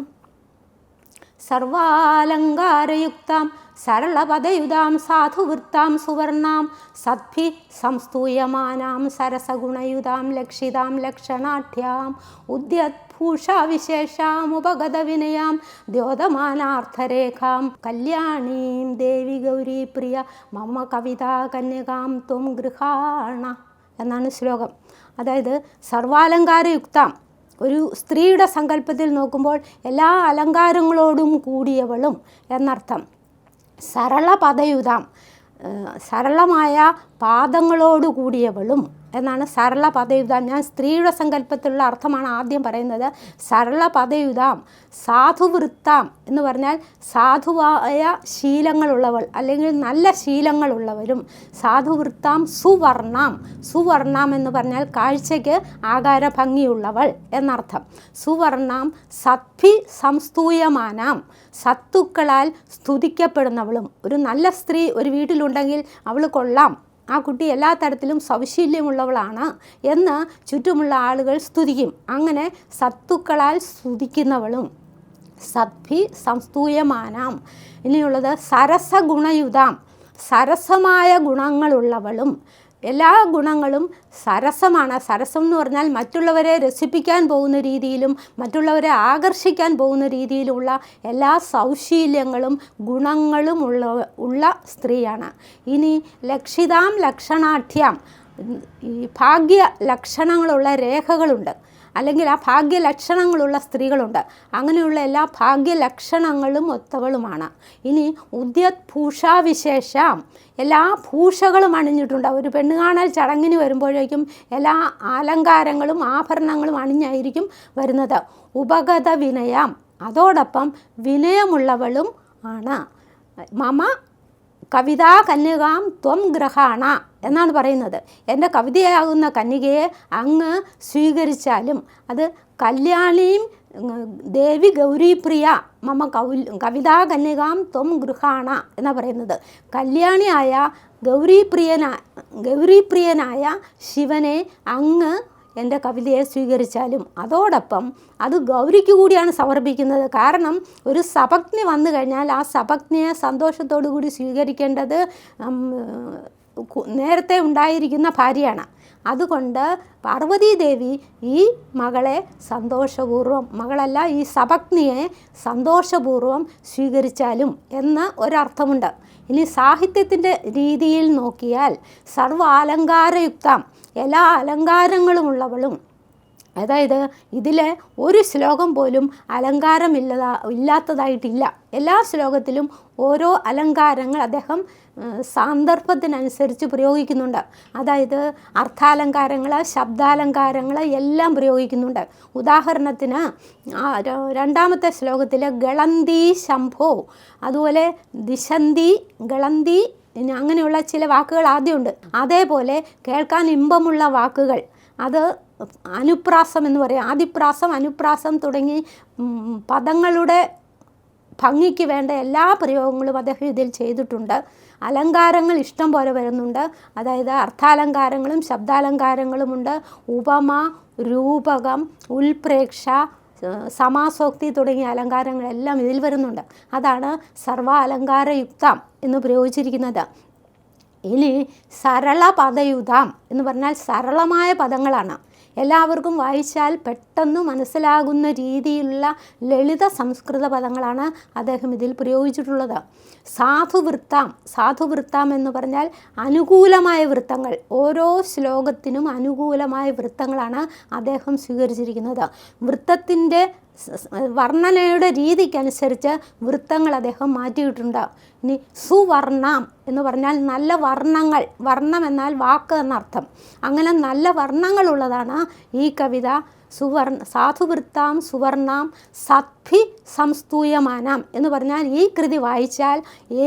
സർവാലങ്കാരയുക്താം സരളപദയുതാം സാധുവൃത്താം സുവർണാം സദ്ഭി സംസ്തൂയമാനാം സരസഗുണയുതാം ലക്ഷിതാം ലക്ഷണാഠ്യാം ഉദ്യത്ഭൂഷാവിശേഷാം ഉപഗതവിനയാം ദ്യോതമാനാർത്ഥരേഖാം കല്യാണീം ദേവി ഗൗരി പ്രിയ മമ കവിതാ കന്യകാം ത്വം ഗൃഹാണ എന്നാണ് ശ്ലോകം. അതായത് സർവാലങ്കാരയുക്താം, ഒരു സ്ത്രീയുടെ സങ്കല്പത്തിൽ നോക്കുമ്പോൾ എല്ലാ അലങ്കാരങ്ങളോടും കൂടിയവളും എന്നർത്ഥം. സരളപദയുതാം, സരളമായ പാദങ്ങളോട് കൂടിയവളും എന്നാണ് സരളപദയുതാം. ഞാൻ സ്ത്രീയുടെ സങ്കല്പത്തിലുള്ള അർത്ഥമാണ് ആദ്യം പറയുന്നത്. സരളപദയുതാം സാധുവൃത്താം എന്ന് പറഞ്ഞാൽ സാധുവായ ശീലങ്ങളുള്ളവൾ അല്ലെങ്കിൽ നല്ല ശീലങ്ങളുള്ളവരും. സാധുവൃത്താം സുവർണാം, സുവർണാം എന്ന് പറഞ്ഞാൽ കാഴ്ചയ്ക്ക് ആകാര ഭംഗിയുള്ളവൾ എന്നർത്ഥം. സുവർണാം സദ്ഭി സംസ്തൂയമാനാം, സത്തുക്കളാൽ സ്തുതിക്കപ്പെടുന്നവളും. ഒരു നല്ല സ്ത്രീ ഒരു വീട്ടിലുണ്ടെങ്കിൽ അവൾ കൊള്ളാം, ആ കുട്ടി എല്ലാ തരത്തിലും സൗശീല്യമുള്ളവളാണ് എന്ന് ചുറ്റുമുള്ള ആളുകൾ സ്തുതിക്കും. അങ്ങനെ സത്തുക്കളാൽ സ്തുതിക്കുന്നവളും. സദ്ഭി സംസ്തൂയമാനാം. ഇനിയുള്ളത് സരസഗുണയുതാം, സരസമായ ഗുണങ്ങളുള്ളവളും. എല്ലാ ഗുണങ്ങളും സരസമാണ്. സരസം എന്ന് പറഞ്ഞാൽ മറ്റുള്ളവരെ രസിപ്പിക്കാൻ പോകുന്ന രീതിയിലും മറ്റുള്ളവരെ ആകർഷിക്കാൻ പോകുന്ന രീതിയിലുള്ള എല്ലാ സൗശീല്യങ്ങളും ഗുണങ്ങളും ഉള്ള സ്ത്രീയാണ്. ഇനി ലക്ഷിതാം ലക്ഷണാഠ്യാം, ഈ ഭാഗ്യ ലക്ഷണങ്ങളുള്ള രേഖകളുണ്ട്, അല്ലെങ്കിൽ ആ ഭാഗ്യലക്ഷണങ്ങളുള്ള സ്ത്രീകളുണ്ട്. അങ്ങനെയുള്ള എല്ലാ ഭാഗ്യലക്ഷണങ്ങളും ഒത്തവളുമാണ്. ഇനി ഉദ്യത്ഭൂഷാവിശേഷം, എല്ലാ ഭൂഷകളും അണിഞ്ഞിട്ടുണ്ട്. ഒരു പെണ്ണുകാണൽ ചടങ്ങിന് വരുമ്പോഴേക്കും എല്ലാ അലങ്കാരങ്ങളും ആഭരണങ്ങളും അണിഞ്ഞായിരിക്കും വരുന്നത്. ഉപഗത വിനയം, അതോടൊപ്പം വിനയമുള്ളവളും ആണ്. മമ കവിതാ കന്യകാം ത്വം ഗ്രഹാണ എന്നാണ് പറയുന്നത്. എൻ്റെ കവിതയാകുന്ന കന്യകയെ അങ്ങ് സ്വീകരിച്ചാലും. അത് കല്യാണീം ദേവി ഗൗരീപ്രിയ മമ കവിതാ കന്യകാം ത്വം ഗൃഹാണ എന്നാണ് പറയുന്നത്. കല്യാണിയായ ഗൗരീപ്രിയനായ ശിവനെ അങ്ങ് എൻ്റെ കവിതയെ സ്വീകരിച്ചാലും. അതോടൊപ്പം അത് ഗൗരിക്ക് കൂടിയാണ് സമർപ്പിക്കുന്നത്. കാരണം ഒരു സപത്നി വന്നു കഴിഞ്ഞാൽ ആ സപത്നിയെ സന്തോഷത്തോടു കൂടി സ്വീകരിക്കേണ്ടത് നേരത്തെ ഉണ്ടായിരിക്കുന്ന ഭാര്യയാണ്. അതുകൊണ്ട് പാർവതീദേവി ഈ മകളെ സന്തോഷപൂർവ്വം, മകളല്ല ഈ സപത്നിയെ സന്തോഷപൂർവ്വം സ്വീകരിച്ചാലും എന്ന് ഒരർത്ഥമുണ്ട്. ഇനി സാഹിത്യത്തിൻ്റെ രീതിയിൽ നോക്കിയാൽ സർവ്വാലങ്കാരയുക്തം, എല്ലാ അലങ്കാരങ്ങളുമുള്ളവളും. അതായത് ഇതിലെ ഒരു ശ്ലോകം പോലും ഇല്ലാത്തതായിട്ടില്ല. എല്ലാ ശ്ലോകത്തിലും ഓരോ അലങ്കാരങ്ങൾ അദ്ദേഹം സന്ദർഭത്തിനനുസരിച്ച് പ്രയോഗിക്കുന്നുണ്ട്. അതായത് അർത്ഥാലങ്കാരങ്ങൾ, ശബ്ദാലങ്കാരങ്ങൾ എല്ലാം പ്രയോഗിക്കുന്നുണ്ട്. ഉദാഹരണത്തിന് രണ്ടാമത്തെ ശ്ലോകത്തിൽ ഗളന്തി ശംഭോ, അതുപോലെ ദിശന്തി, ഗളന്തി, അങ്ങനെയുള്ള ചില വാക്കുകൾ ആദ്യമുണ്ട്. അതേപോലെ കേൾക്കാൻ ഇമ്പമുള്ള വാക്കുകൾ, അത് അനുപ്രാസം എന്ന് പറയും. ആദിപ്രാസം, അനുപ്രാസം തുടങ്ങി പദങ്ങളുടെ ഭംഗിക്ക് വേണ്ട എല്ലാ പ്രയോഗങ്ങളും അദ്ദേഹം ഇതിൽ ചെയ്തിട്ടുണ്ട്. അലങ്കാരങ്ങൾ ഇഷ്ടം പോലെ വരുന്നുണ്ട്. അതായത് അർത്ഥാലങ്കാരങ്ങളും ശബ്ദാലങ്കാരങ്ങളുമുണ്ട്. ഉപമ, രൂപകം, ഉൽപ്രേക്ഷ, സമാസോക്തി തുടങ്ങിയ അലങ്കാരങ്ങളെല്ലാം ഇതിൽ വരുന്നുണ്ട്. അതാണ് സർവാലങ്കാരയുക്തം എന്ന് പ്രയോഗിച്ചിരിക്കുന്നത്. ഇനി സരളപദയുതാം എന്ന് പറഞ്ഞാൽ സരളമായ പദങ്ങളാണ്. എല്ലാവർക്കും വായിച്ചാൽ പെട്ടെന്ന് മനസ്സിലാകുന്ന രീതിയിലുള്ള ലളിത സംസ്കൃത പദങ്ങളാണ് അദ്ദേഹം ഇതിൽ പ്രയോഗിച്ചിട്ടുള്ളത്. സാധുവൃത്താം, സാധുവൃത്താം എന്ന് പറഞ്ഞാൽ അനുകൂലമായ വൃത്തങ്ങൾ. ഓരോ ശ്ലോകത്തിനും അനുകൂലമായ വൃത്തങ്ങളാണ് അദ്ദേഹം സ്വീകരിച്ചിരിക്കുന്നത്. വൃത്തത്തിൻ്റെ വർണ്ണനയുടെ രീതിക്കനുസരിച്ച് വൃത്തങ്ങൾ അദ്ദേഹം മാറ്റിയിട്ടുണ്ട്. ഇനി സുവർണം എന്ന് പറഞ്ഞാൽ നല്ല വർണ്ണങ്ങൾ, വർണ്ണം എന്നാൽ വാക്ക് എന്നർത്ഥം. അങ്ങനെ നല്ല വർണ്ണങ്ങളുള്ളതാണ് ഈ കവിത. സാധുവൃത്താം സുവർണാം സദ്ഭി സംസ്തൂയമാനാം എന്ന് പറഞ്ഞാൽ ഈ കൃതി വായിച്ചാൽ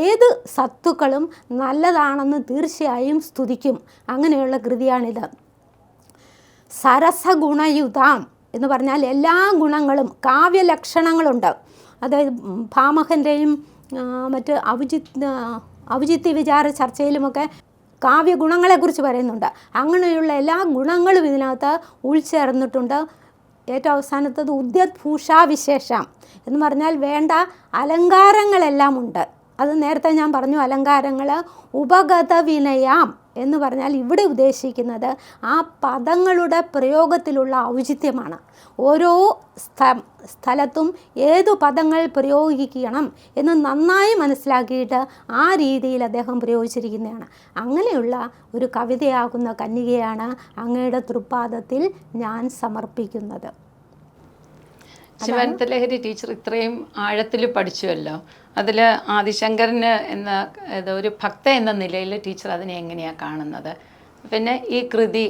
ഏത് സത്തുക്കളും നല്ലതാണെന്ന് തീർച്ചയായും സ്തുതിക്കും. അങ്ങനെയുള്ള കൃതിയാണിത്. സരസഗുണയുതാം എന്ന് പറഞ്ഞാൽ എല്ലാ ഗുണങ്ങളും, കാവ്യലക്ഷണങ്ങളുണ്ട്. അതായത് ഭാമഹൻ്റെയും മറ്റ് ഔചിത്യ വിചാര ചർച്ചയിലുമൊക്കെ കാവ്യഗുണങ്ങളെക്കുറിച്ച് പറയുന്നുണ്ട്. അങ്ങനെയുള്ള എല്ലാ ഗുണങ്ങളും ഇതിനകത്ത് ഉൾച്ചേർന്നിട്ടുണ്ട്. ഏറ്റവും അവസാനത്തത് ഉദ്യത്ഭൂഷാവിശേഷം എന്ന് പറഞ്ഞാൽ വേണ്ട അലങ്കാരങ്ങളെല്ലാം ഉണ്ട് അത് നേരത്തെ ഞാൻ പറഞ്ഞു, അലങ്കാരങ്ങൾ ഉപഗത വിനയാം എന്ന് പറഞ്ഞാൽ ഇവിടെ ഉദ്ദേശിക്കുന്നത് ആ പദങ്ങളുടെ പ്രയോഗത്തിലുള്ള ഔചിത്യമാണ്. ഓരോ സ്ഥലത്തും ഏതു പദങ്ങൾ പ്രയോഗിക്കണം എന്ന് നന്നായി മനസ്സിലാക്കിയിട്ട് ആ രീതിയിൽ അദ്ദേഹം പ്രയോഗിച്ചിരിക്കുന്നതാണ്. അങ്ങനെയുള്ള ഒരു കവിതയാകുന്ന കന്യകയാണ് അങ്ങയുടെ തൃപ്പാദത്തിൽ ഞാൻ സമർപ്പിക്കുന്നത്. ശിവാനന്ദലഹരി ടീച്ചർ ഇത്രയും ആഴത്തിൽ പഠിച്ചുവല്ലോ. അതിൽ ആദിശങ്കരന് ഒരു ഭക്ത എന്ന നിലയിൽ ടീച്ചർ അതിനെ എങ്ങനെയാണ് കാണുന്നത്? പിന്നെ ഈ കൃതി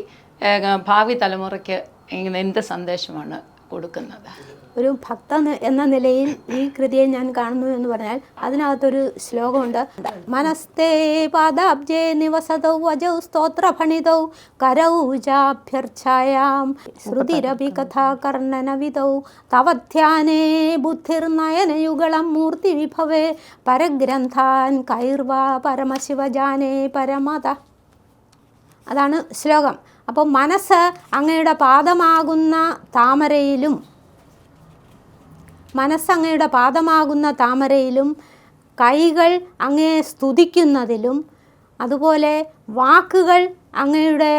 ഭാവി തലമുറയ്ക്ക് എന്ത് സന്ദേശമാണ് കൊടുക്കുന്നത്? ഒരു ഭക്ത എന്ന നിലയിൽ ഈ കൃതിയെ ഞാൻ കാണുന്നു എന്ന് പറഞ്ഞാൽ അതിനകത്തൊരു ശ്ലോകമുണ്ട്. മനസ്തേ പാദാബ്ജേ നിവസതൗ അജൗ സ്തോത്രഫണിതൗ കരൗജാഭ്യർച്ഛായാം ശ്രുതിരപി കഥാകർണനവിതൗ തവധ്യാനേ ബുദ്ധിർനയനയുഗളം മൂർത്തിവിഭവേ പരഗ്രന്ഥാൻ കൈർവാ പരമശിവജാനേ പരമത. അതാണ് ശ്ലോകം. അപ്പോൾ മനസ്സ് അങ്ങയുടെ പാദമാകുന്ന താമരയിലും കൈകൾ അങ്ങയെ സ്തുതിക്കുന്നതിലും അതുപോലെ വാക്കുകൾ അങ്ങയുടെ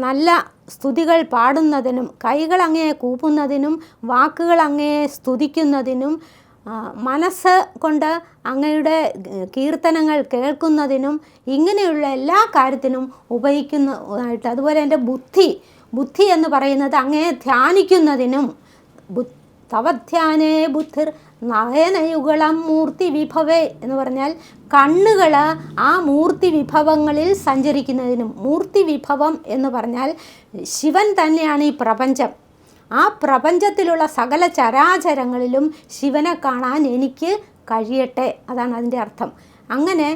നല്ല സ്തുതികൾ പാടുന്നതിനും, കൈകൾ അങ്ങയെ കൂപ്പുന്നതിനും വാക്കുകൾ അങ്ങയെ സ്തുതിക്കുന്നതിനും മനസ്സ് കൊണ്ട് അങ്ങയുടെ കീർത്തനങ്ങൾ കേൾക്കുന്നതിനും ഇങ്ങനെയുള്ള എല്ലാ കാര്യത്തിനും ഉപയോഗിക്കുന്നതായിട്ട്. അതുപോലെ എൻ്റെ ബുദ്ധി എന്ന് പറയുന്നത് അങ്ങയെ ധ്യാനിക്കുന്നതിനും, തവധ്യാനേ ബുദ്ധിർ നയനയുഗളം മൂർത്തി വിഭവേ എന്ന് പറഞ്ഞാൽ കണ്ണുകൾ ആ മൂർത്തി വിഭവങ്ങളിൽ സഞ്ചരിക്കുന്നതിനും. മൂർത്തി വിഭവം എന്ന് പറഞ്ഞാൽ ശിവൻ തന്നെയാണ് ഈ പ്രപഞ്ചം. ആ പ്രപഞ്ചത്തിലുള്ള സകല ചരാചരങ്ങളിലും ശിവനെ കാണാൻ എനിക്ക് കഴിയട്ടെ, അതാണ് അതിൻ്റെ അർത്ഥം. അങ്ങനെ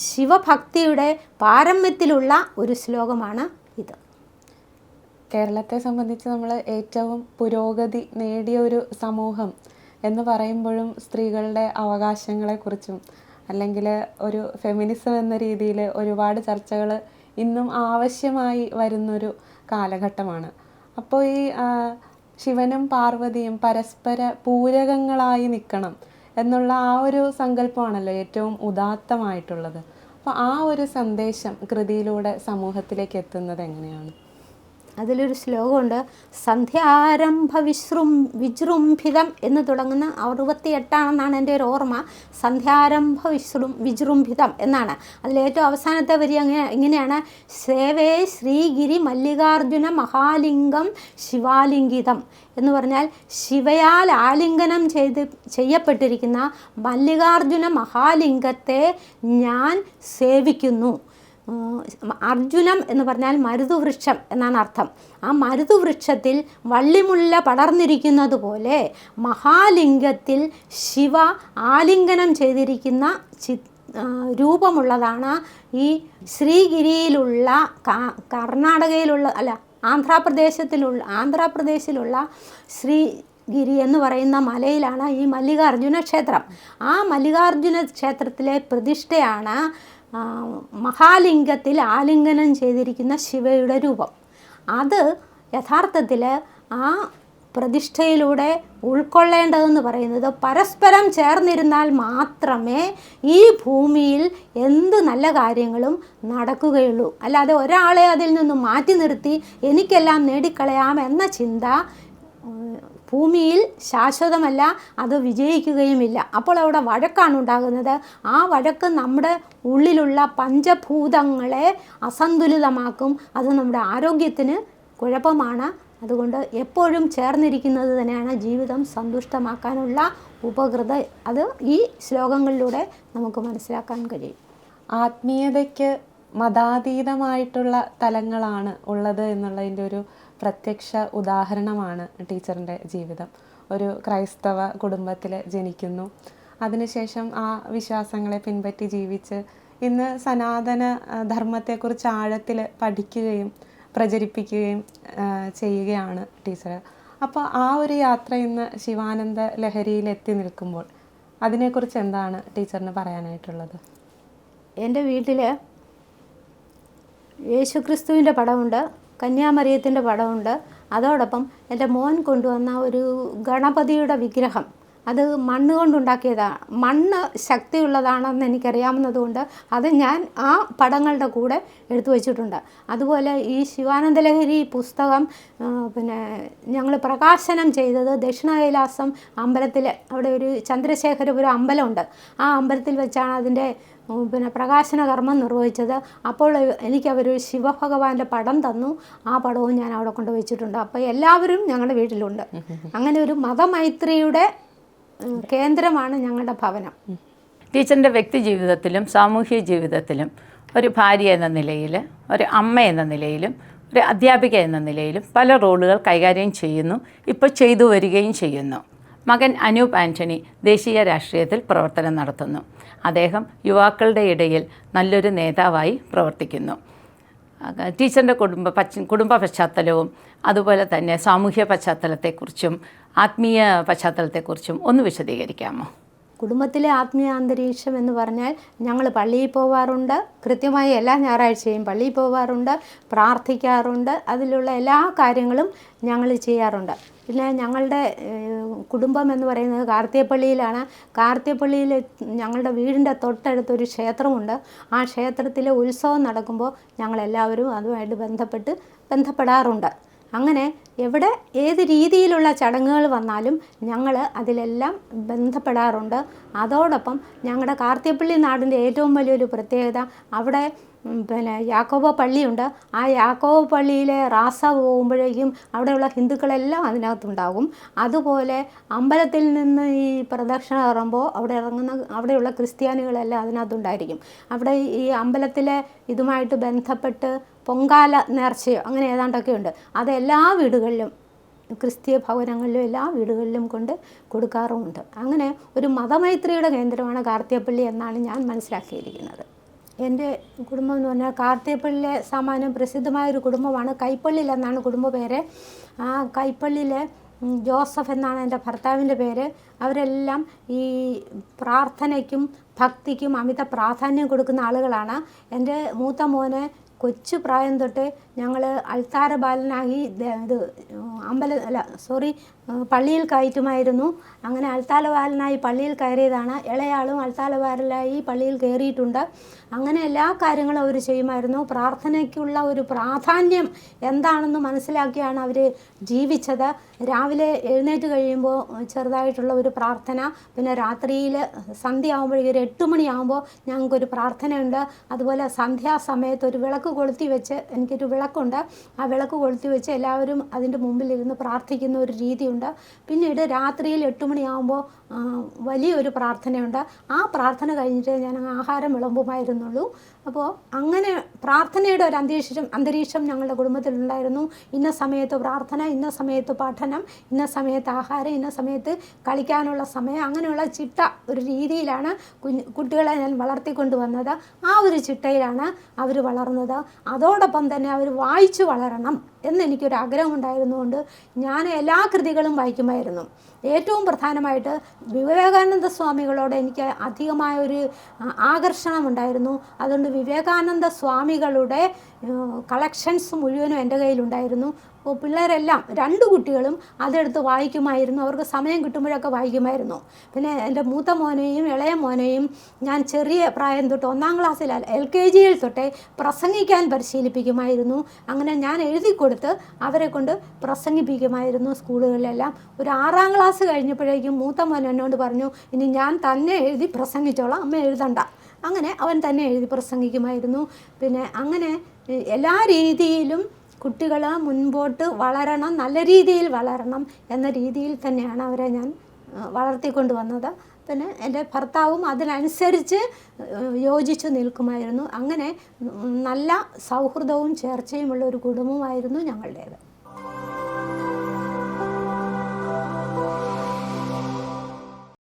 ശിവഭക്തിയുടെ പാരമ്യത്തിലുള്ള ഒരു ശ്ലോകമാണ് ഇത്. കേരളത്തെ സംബന്ധിച്ച് നമ്മൾ ഏറ്റവും പുരോഗതി നേടിയ ഒരു സമൂഹം എന്ന് പറയുമ്പോഴും സ്ത്രീകളുടെ അവകാശങ്ങളെക്കുറിച്ചും അല്ലെങ്കിൽ ഒരു ഫെമിനിസം എന്ന രീതിയിൽ ഒരുപാട് ചർച്ചകൾ ഇന്നും ആവശ്യമായി വരുന്നൊരു കാലഘട്ടമാണ്. അപ്പോൾ ഈ ശിവനും പാർവതിയും പരസ്പര പൂരകങ്ങളായി നിൽക്കണം എന്നുള്ള ആ ഒരു സങ്കല്പമാണല്ലോ ഏറ്റവും ഉദാത്തമായിട്ടുള്ളത്. അപ്പോൾ ആ ഒരു സന്ദേശം കൃതിയിലൂടെ സമൂഹത്തിലേക്ക് എത്തുന്നത് എങ്ങനെയാണ്? അതിലൊരു ശ്ലോകമുണ്ട്. സന്ധ്യാരംഭ വിജൃംഭിതം എന്ന് തുടങ്ങുന്ന 68 എൻ്റെ ഒരു ഓർമ്മ. സന്ധ്യാരംഭ വിജൃംഭിതം എന്നാണ്. അതിലേറ്റവും അവസാനത്തെ വരി ഇങ്ങനെയാണ്: സേവേ ശ്രീഗിരി മല്ലികാർജുന മഹാലിംഗം ശിവാലിംഗിതം എന്ന് പറഞ്ഞാൽ ശിവയാൽ ആലിംഗനം ചെയ്യപ്പെട്ടിരിക്കുന്ന മല്ലികാർജുന മഹാലിംഗത്തെ ഞാൻ സേവിക്കുന്നു. അർജുനം എന്ന് പറഞ്ഞാൽ മരുതുവൃക്ഷം എന്നാണ് അർത്ഥം. ആ മരുതുവൃക്ഷത്തിൽ വള്ളിമുല്ല പടർന്നിരിക്കുന്നത് പോലെ മഹാലിംഗത്തിൽ ശിവ ആലിംഗനം ചെയ്തിരിക്കുന്ന രൂപമുള്ളതാണ് ഈ ശ്രീഗിരിയിലുള്ള ആന്ധ്രാപ്രദേശിലുള്ള ശ്രീഗിരി എന്ന് പറയുന്ന മലയിലാണ് ഈ മല്ലികാർജുന ക്ഷേത്രം. ആ മല്ലികാർജുന ക്ഷേത്രത്തിലെ പ്രതിഷ്ഠയാണ് മഹാലിംഗത്തിൽ ആലിംഗനം ചെയ്തിരിക്കുന്ന ശിവയുടെ രൂപം. അത് യഥാർത്ഥത്തിൽ ആ പ്രതിഷ്ഠയിലൂടെ ഉൾക്കൊള്ളേണ്ടതെന്ന് പറയുന്നത് പരസ്പരം ചേർന്നിരുന്നാൽ മാത്രമേ ഈ ഭൂമിയിൽ എന്ത് നല്ല കാര്യങ്ങളും നടക്കുകയുള്ളൂ. അല്ലാതെ ഒരാളെ അതിൽ നിന്നും മാറ്റി നിർത്തി എനിക്കെല്ലാം നേടിക്കളയാം എന്ന ചിന്ത ഭൂമിയിൽ ശാശ്വതമല്ല, അത് വിജയിക്കുകയുമില്ല. അപ്പോൾ അവിടെ വഴക്കാണ് ഉണ്ടാകുന്നത്. ആ വഴക്ക് നമ്മുടെ ഉള്ളിലുള്ള പഞ്ചഭൂതങ്ങളെ അസന്തുലിതമാക്കും. അത് നമ്മുടെ ആരോഗ്യത്തിന് കുഴപ്പമാണ്. അതുകൊണ്ട് എപ്പോഴും ചേർന്നിരിക്കുന്നത് തന്നെയാണ് ജീവിതം സന്തുഷ്ടമാക്കാനുള്ള ഉപകൃത. അത് ഈ ശ്ലോകങ്ങളിലൂടെ നമുക്ക് മനസ്സിലാക്കാൻ കഴിയും. ആത്മീയതയ്ക്ക് മതാതീതമായിട്ടുള്ള തലങ്ങളാണ് ഉള്ളത് എന്നുള്ളതിൻ്റെ ഒരു പ്രത്യക്ഷ ഉദാഹരണമാണ് ടീച്ചറിൻ്റെ ജീവിതം. ഒരു ക്രൈസ്തവ കുടുംബത്തിൽ ജനിക്കുന്നു, അതിനുശേഷം ആ വിശ്വാസങ്ങളെ പിൻപറ്റി ജീവിച്ച് ഇന്ന് സനാതന ധർമ്മത്തെക്കുറിച്ച് ആഴത്തിൽ പഠിക്കുകയും പ്രചരിപ്പിക്കുകയും ചെയ്യുകയാണ് ടീച്ചർ. അപ്പോൾ ആ ഒരു യാത്ര ഇന്ന് ശിവാനന്ദ ലഹരിയിൽ എത്തി നിൽക്കുമ്പോൾ അതിനെക്കുറിച്ച് എന്താണ് ടീച്ചറിന് പറയാനായിട്ടുള്ളത്? എൻ്റെ വീട്ടിൽ യേശുക്രിസ്തുവിൻ്റെ പടമുണ്ട്, കന്യാമറിയത്തിൻ്റെ പടമുണ്ട്. അതോടൊപ്പം എൻ്റെ മോൻ കൊണ്ടുവന്ന ഒരു ഗണപതിയുടെ വിഗ്രഹം, അത് മണ്ണ് കൊണ്ടുണ്ടാക്കിയതാണ്. മണ്ണ് ശക്തിയുള്ളതാണെന്ന് എനിക്കറിയാവുന്നതുകൊണ്ട് അത് ഞാൻ ആ പടങ്ങളുടെ കൂടെ എടുത്തു വച്ചിട്ടുണ്ട്. അതുപോലെ ഈ ശിവാനന്ദ ലഹരി പുസ്തകം പിന്നെ ഞങ്ങൾ പ്രകാശനം ചെയ്തത് ദക്ഷിണ കൈലാസം അമ്പലത്തിൽ, അവിടെ ഒരു ചന്ദ്രശേഖരപുരം അമ്പലമുണ്ട്. ആ അമ്പലത്തിൽ വെച്ചാണ് അതിൻ്റെ പിന്നെ പ്രകാശന കർമ്മം നിർവഹിച്ചത്. അപ്പോൾ എനിക്കവരൊരു ശിവഭഗവാന്റെ പടം തന്നു. ആ പടവും ഞാൻ അവിടെ കൊണ്ട് വെച്ചിട്ടുണ്ട്. അപ്പോൾ എല്ലാവരും ഞങ്ങളുടെ വീട്ടിലുണ്ട്. അങ്ങനെ ഒരു മതമൈത്രിയുടെ കേന്ദ്രമാണ് ഞങ്ങളുടെ ഭവനം. ടീച്ചറിൻ്റെ വ്യക്തി ജീവിതത്തിലും സാമൂഹ്യ ജീവിതത്തിലും ഒരു ഭാര്യ എന്ന നിലയിൽ, ഒരു അമ്മ എന്ന നിലയിലും, ഒരു അധ്യാപിക എന്ന നിലയിലും പല റോളുകൾ കൈകാര്യം ചെയ്യുന്നു, ഇപ്പോൾ ചെയ്തു വരികയും ചെയ്യുന്നു. മകൻ അനൂപ് ആൻ്റണി ദേശീയ രാഷ്ട്രീയത്തിൽ പ്രവർത്തനം നടത്തുന്നു. അദ്ദേഹം യുവാക്കളുടെ ഇടയിൽ നല്ലൊരു നേതാവായി പ്രവർത്തിക്കുന്നു. ടീച്ചറിൻ്റെ കുടുംബ പശ്ചാത്തലവും അതുപോലെ തന്നെ സാമൂഹ്യ പശ്ചാത്തലത്തെക്കുറിച്ചും ആത്മീയ പശ്ചാത്തലത്തെക്കുറിച്ചും ഒന്ന് വിശദീകരിക്കാമോ? കുടുംബത്തിലെ ആത്മീയ അന്തരീക്ഷം എന്ന് പറഞ്ഞാൽ ഞങ്ങൾ പള്ളിയിൽ പോവാറുണ്ട്. കൃത്യമായി എല്ലാ ഞായറാഴ്ചയും പള്ളിയിൽ പോവാറുണ്ട്, പ്രാർത്ഥിക്കാറുണ്ട്. അതിലുള്ള എല്ലാ കാര്യങ്ങളും ഞങ്ങൾ ചെയ്യാറുണ്ട്. പിന്നെ ഞങ്ങളുടെ കുടുംബം എന്ന് പറയുന്നത് കാർത്തികപ്പള്ളിയിലാണ്. കാർത്തികപ്പള്ളിയിൽ ഞങ്ങളുടെ വീടിൻ്റെ തൊട്ടടുത്തൊരു ക്ഷേത്രമുണ്ട്. ആ ക്ഷേത്രത്തിലെ ഉത്സവം നടക്കുമ്പോൾ ഞങ്ങളെല്ലാവരും അതുമായിട്ട് ബന്ധപ്പെടാറുണ്ട്. അങ്ങനെ എവിടെ ഏത് രീതിയിലുള്ള ചടങ്ങുകൾ വന്നാലും ഞങ്ങൾ അതിലെല്ലാം ബന്ധപ്പെടാറുണ്ട്. അതോടൊപ്പം ഞങ്ങളുടെ കാർത്തികപ്പള്ളി നാടിൻ്റെ ഏറ്റവും വലിയൊരു പ്രത്യേകത, അവിടെ പിന്നെ യാക്കോബ പള്ളിയുണ്ട്. ആ യാക്കോബ പള്ളിയിലെ റാസ പോകുമ്പോഴേക്കും അവിടെയുള്ള ഹിന്ദുക്കളെല്ലാം അതിനകത്തുണ്ടാകും. അതുപോലെ അമ്പലത്തിൽ നിന്ന് ഈ പ്രദക്ഷിണ കയറുമ്പോൾ അവിടെയുള്ള ക്രിസ്ത്യാനികളെല്ലാം അതിനകത്തുണ്ടായിരിക്കും. അവിടെ ഈ അമ്പലത്തിലെ ഇതുമായിട്ട് ബന്ധപ്പെട്ട് പൊങ്കാല നേർച്ചയോ അങ്ങനെ ഏതാണ്ടൊക്കെ ഉണ്ട്. അത് എല്ലാ വീടുകളിലും, ക്രിസ്തീയ ഭവനങ്ങളിലും എല്ലാ വീടുകളിലും കൊണ്ട് കൊടുക്കാറുമുണ്ട്. അങ്ങനെ ഒരു മതമൈത്രിയുടെ കേന്ദ്രമാണ് കാർത്തികപ്പള്ളി എന്നാണ് ഞാൻ മനസ്സിലാക്കിയിരിക്കുന്നത്. എൻ്റെ കുടുംബം എന്ന് പറഞ്ഞാൽ കാർത്തികപ്പള്ളിയിലെ സാമാന്യം പ്രസിദ്ധമായൊരു കുടുംബമാണ്. കൈപ്പള്ളിയിൽ എന്നാണ് കുടുംബ പേര്. ആ കൈപ്പള്ളിയിലെ ജോസഫ് എന്നാണ് എൻ്റെ ഭർത്താവിൻ്റെ പേര്. അവരെല്ലാം ഈ പ്രാർത്ഥനയ്ക്കും ഭക്തിക്കും അമിത പ്രാധാന്യം കൊടുക്കുന്ന ആളുകളാണ്. എൻ്റെ മൂത്ത മോനെ കൊച്ചു പ്രായം തൊട്ട് ഞങ്ങൾ അൾത്താര ബാലനായി പള്ളിയിൽ കയറ്റുമായിരുന്നു. അങ്ങനെ അൾത്താര ബാലനായി പള്ളിയിൽ കയറിയതാണ്. ഇളയാളും അൾത്താര ബാലനായി പള്ളിയിൽ കയറിയിട്ടുണ്ട്. അങ്ങനെ എല്ലാ കാര്യങ്ങളും അവർ ചെയ്യുമായിരുന്നു. പ്രാർത്ഥനയ്ക്കുള്ള ഒരു പ്രാധാന്യം എന്താണെന്ന് മനസ്സിലാക്കിയാണ് അവർ ജീവിച്ചത്. രാവിലെ എഴുന്നേറ്റ് കഴിയുമ്പോൾ ചെറുതായിട്ടുള്ള ഒരു പ്രാർത്ഥന, പിന്നെ രാത്രിയിൽ സന്ധ്യ ആകുമ്പോഴേക്കും ഒരു 8 മണിയാകുമ്പോൾ ഞങ്ങൾക്കൊരു പ്രാർത്ഥനയുണ്ട്. അതുപോലെ സന്ധ്യാസമയത്ത് ഒരു വിളക്ക് കൊളുത്തി വെച്ച്, എനിക്കൊരു വിളക്കുണ്ട്, ആ വിളക്ക് കൊളുത്തി വെച്ച് എല്ലാവരും അതിൻ്റെ മുമ്പിലിരുന്ന് പ്രാർത്ഥിക്കുന്ന ഒരു രീതിയുണ്ട്. പിന്നീട് രാത്രിയിൽ 8 മണിയാകുമ്പോൾ വലിയൊരു പ്രാർത്ഥനയുണ്ട്. ആ പ്രാർത്ഥന കഴിഞ്ഞിട്ട് ഞാൻ ആഹാരം വിളമ്പുമായിരുന്നുള്ളൂ. അപ്പോൾ അങ്ങനെ പ്രാർത്ഥനയുടെ ഒരു അന്തരീക്ഷം ഞങ്ങളുടെ കുടുംബത്തിലുണ്ടായിരുന്നു. ഇന്ന സമയത്ത് പ്രാർത്ഥന, ഇന്ന സമയത്ത് പഠനം, ഇന്ന സമയത്ത് ആഹാരം, ഇന്ന സമയത്ത് കളിക്കാനുള്ള സമയം, അങ്ങനെയുള്ള ചിട്ട ഒരു രീതിയിലാണ് കുട്ടികളെ ഞാൻ വളർത്തിക്കൊണ്ട് വന്നത്. ആ ഒരു ചിട്ടയിലാണ് അവർ വളർന്നത്. അതോടൊപ്പം തന്നെ അവർ വായിച്ചു വളരണം എന്നെനിക്കൊരു ആഗ്രഹമുണ്ടായിരുന്നുകൊണ്ട് ഞാൻ എല്ലാ കൃതികളും വായിക്കുമായിരുന്നു. ഏറ്റവും പ്രധാനമായിട്ട് വിവേകാനന്ദ സ്വാമികളോട് എനിക്ക് അധികമായൊരു ആകർഷണമുണ്ടായിരുന്നു. അതുകൊണ്ട് വിവേകാനന്ദ സ്വാമികളുടെ കളക്ഷൻസ് മുഴുവനും എൻ്റെ കയ്യിലുണ്ടായിരുന്നു. അപ്പോൾ പിള്ളേരെല്ലാം 2 കുട്ടികളും അതെടുത്ത് വായിക്കുമായിരുന്നു. അവർക്ക് സമയം കിട്ടുമ്പോഴൊക്കെ വായിക്കുമായിരുന്നു. പിന്നെ എൻ്റെ മൂത്ത മോനെയും ഇളയ മോനെയും ഞാൻ ചെറിയ പ്രായം തൊട്ട് 1-ാം ക്ലാസ്സിൽ LKG-യിൽ തൊട്ടേ പ്രസംഗിക്കാൻ പരിശീലിപ്പിക്കുമായിരുന്നു. അങ്ങനെ ഞാൻ എഴുതി കൊടുത്ത് അവരെ കൊണ്ട് പ്രസംഗിപ്പിക്കുമായിരുന്നു സ്കൂളുകളിലെല്ലാം. ഒരു 6-ാം ക്ലാസ് കഴിഞ്ഞപ്പോഴേക്കും മൂത്ത മോൻ എന്നോട് പറഞ്ഞു, ഇനി ഞാൻ തന്നെ എഴുതി പ്രസംഗിച്ചോളാം, അമ്മ എഴുതണ്ട. അങ്ങനെ അവൻ തന്നെ എഴുതി പ്രസംഗിക്കുമായിരുന്നു. പിന്നെ അങ്ങനെ എല്ലാ രീതിയിലും കുട്ടികൾ മുൻപോട്ട് വളരണം, നല്ല രീതിയിൽ വളരണം എന്ന രീതിയിൽ തന്നെയാണ് അവരെ ഞാൻ വളർത്തിക്കൊണ്ട് വന്നത്. പിന്നെ എൻ്റെ ഭർത്താവും അതിനനുസരിച്ച് യോജിച്ച് നിൽക്കുമായിരുന്നു. അങ്ങനെ നല്ല സൗഹൃദവും ചേർച്ചയുമുള്ള ഒരു കുടുംബമായിരുന്നു ഞങ്ങളുടേത്.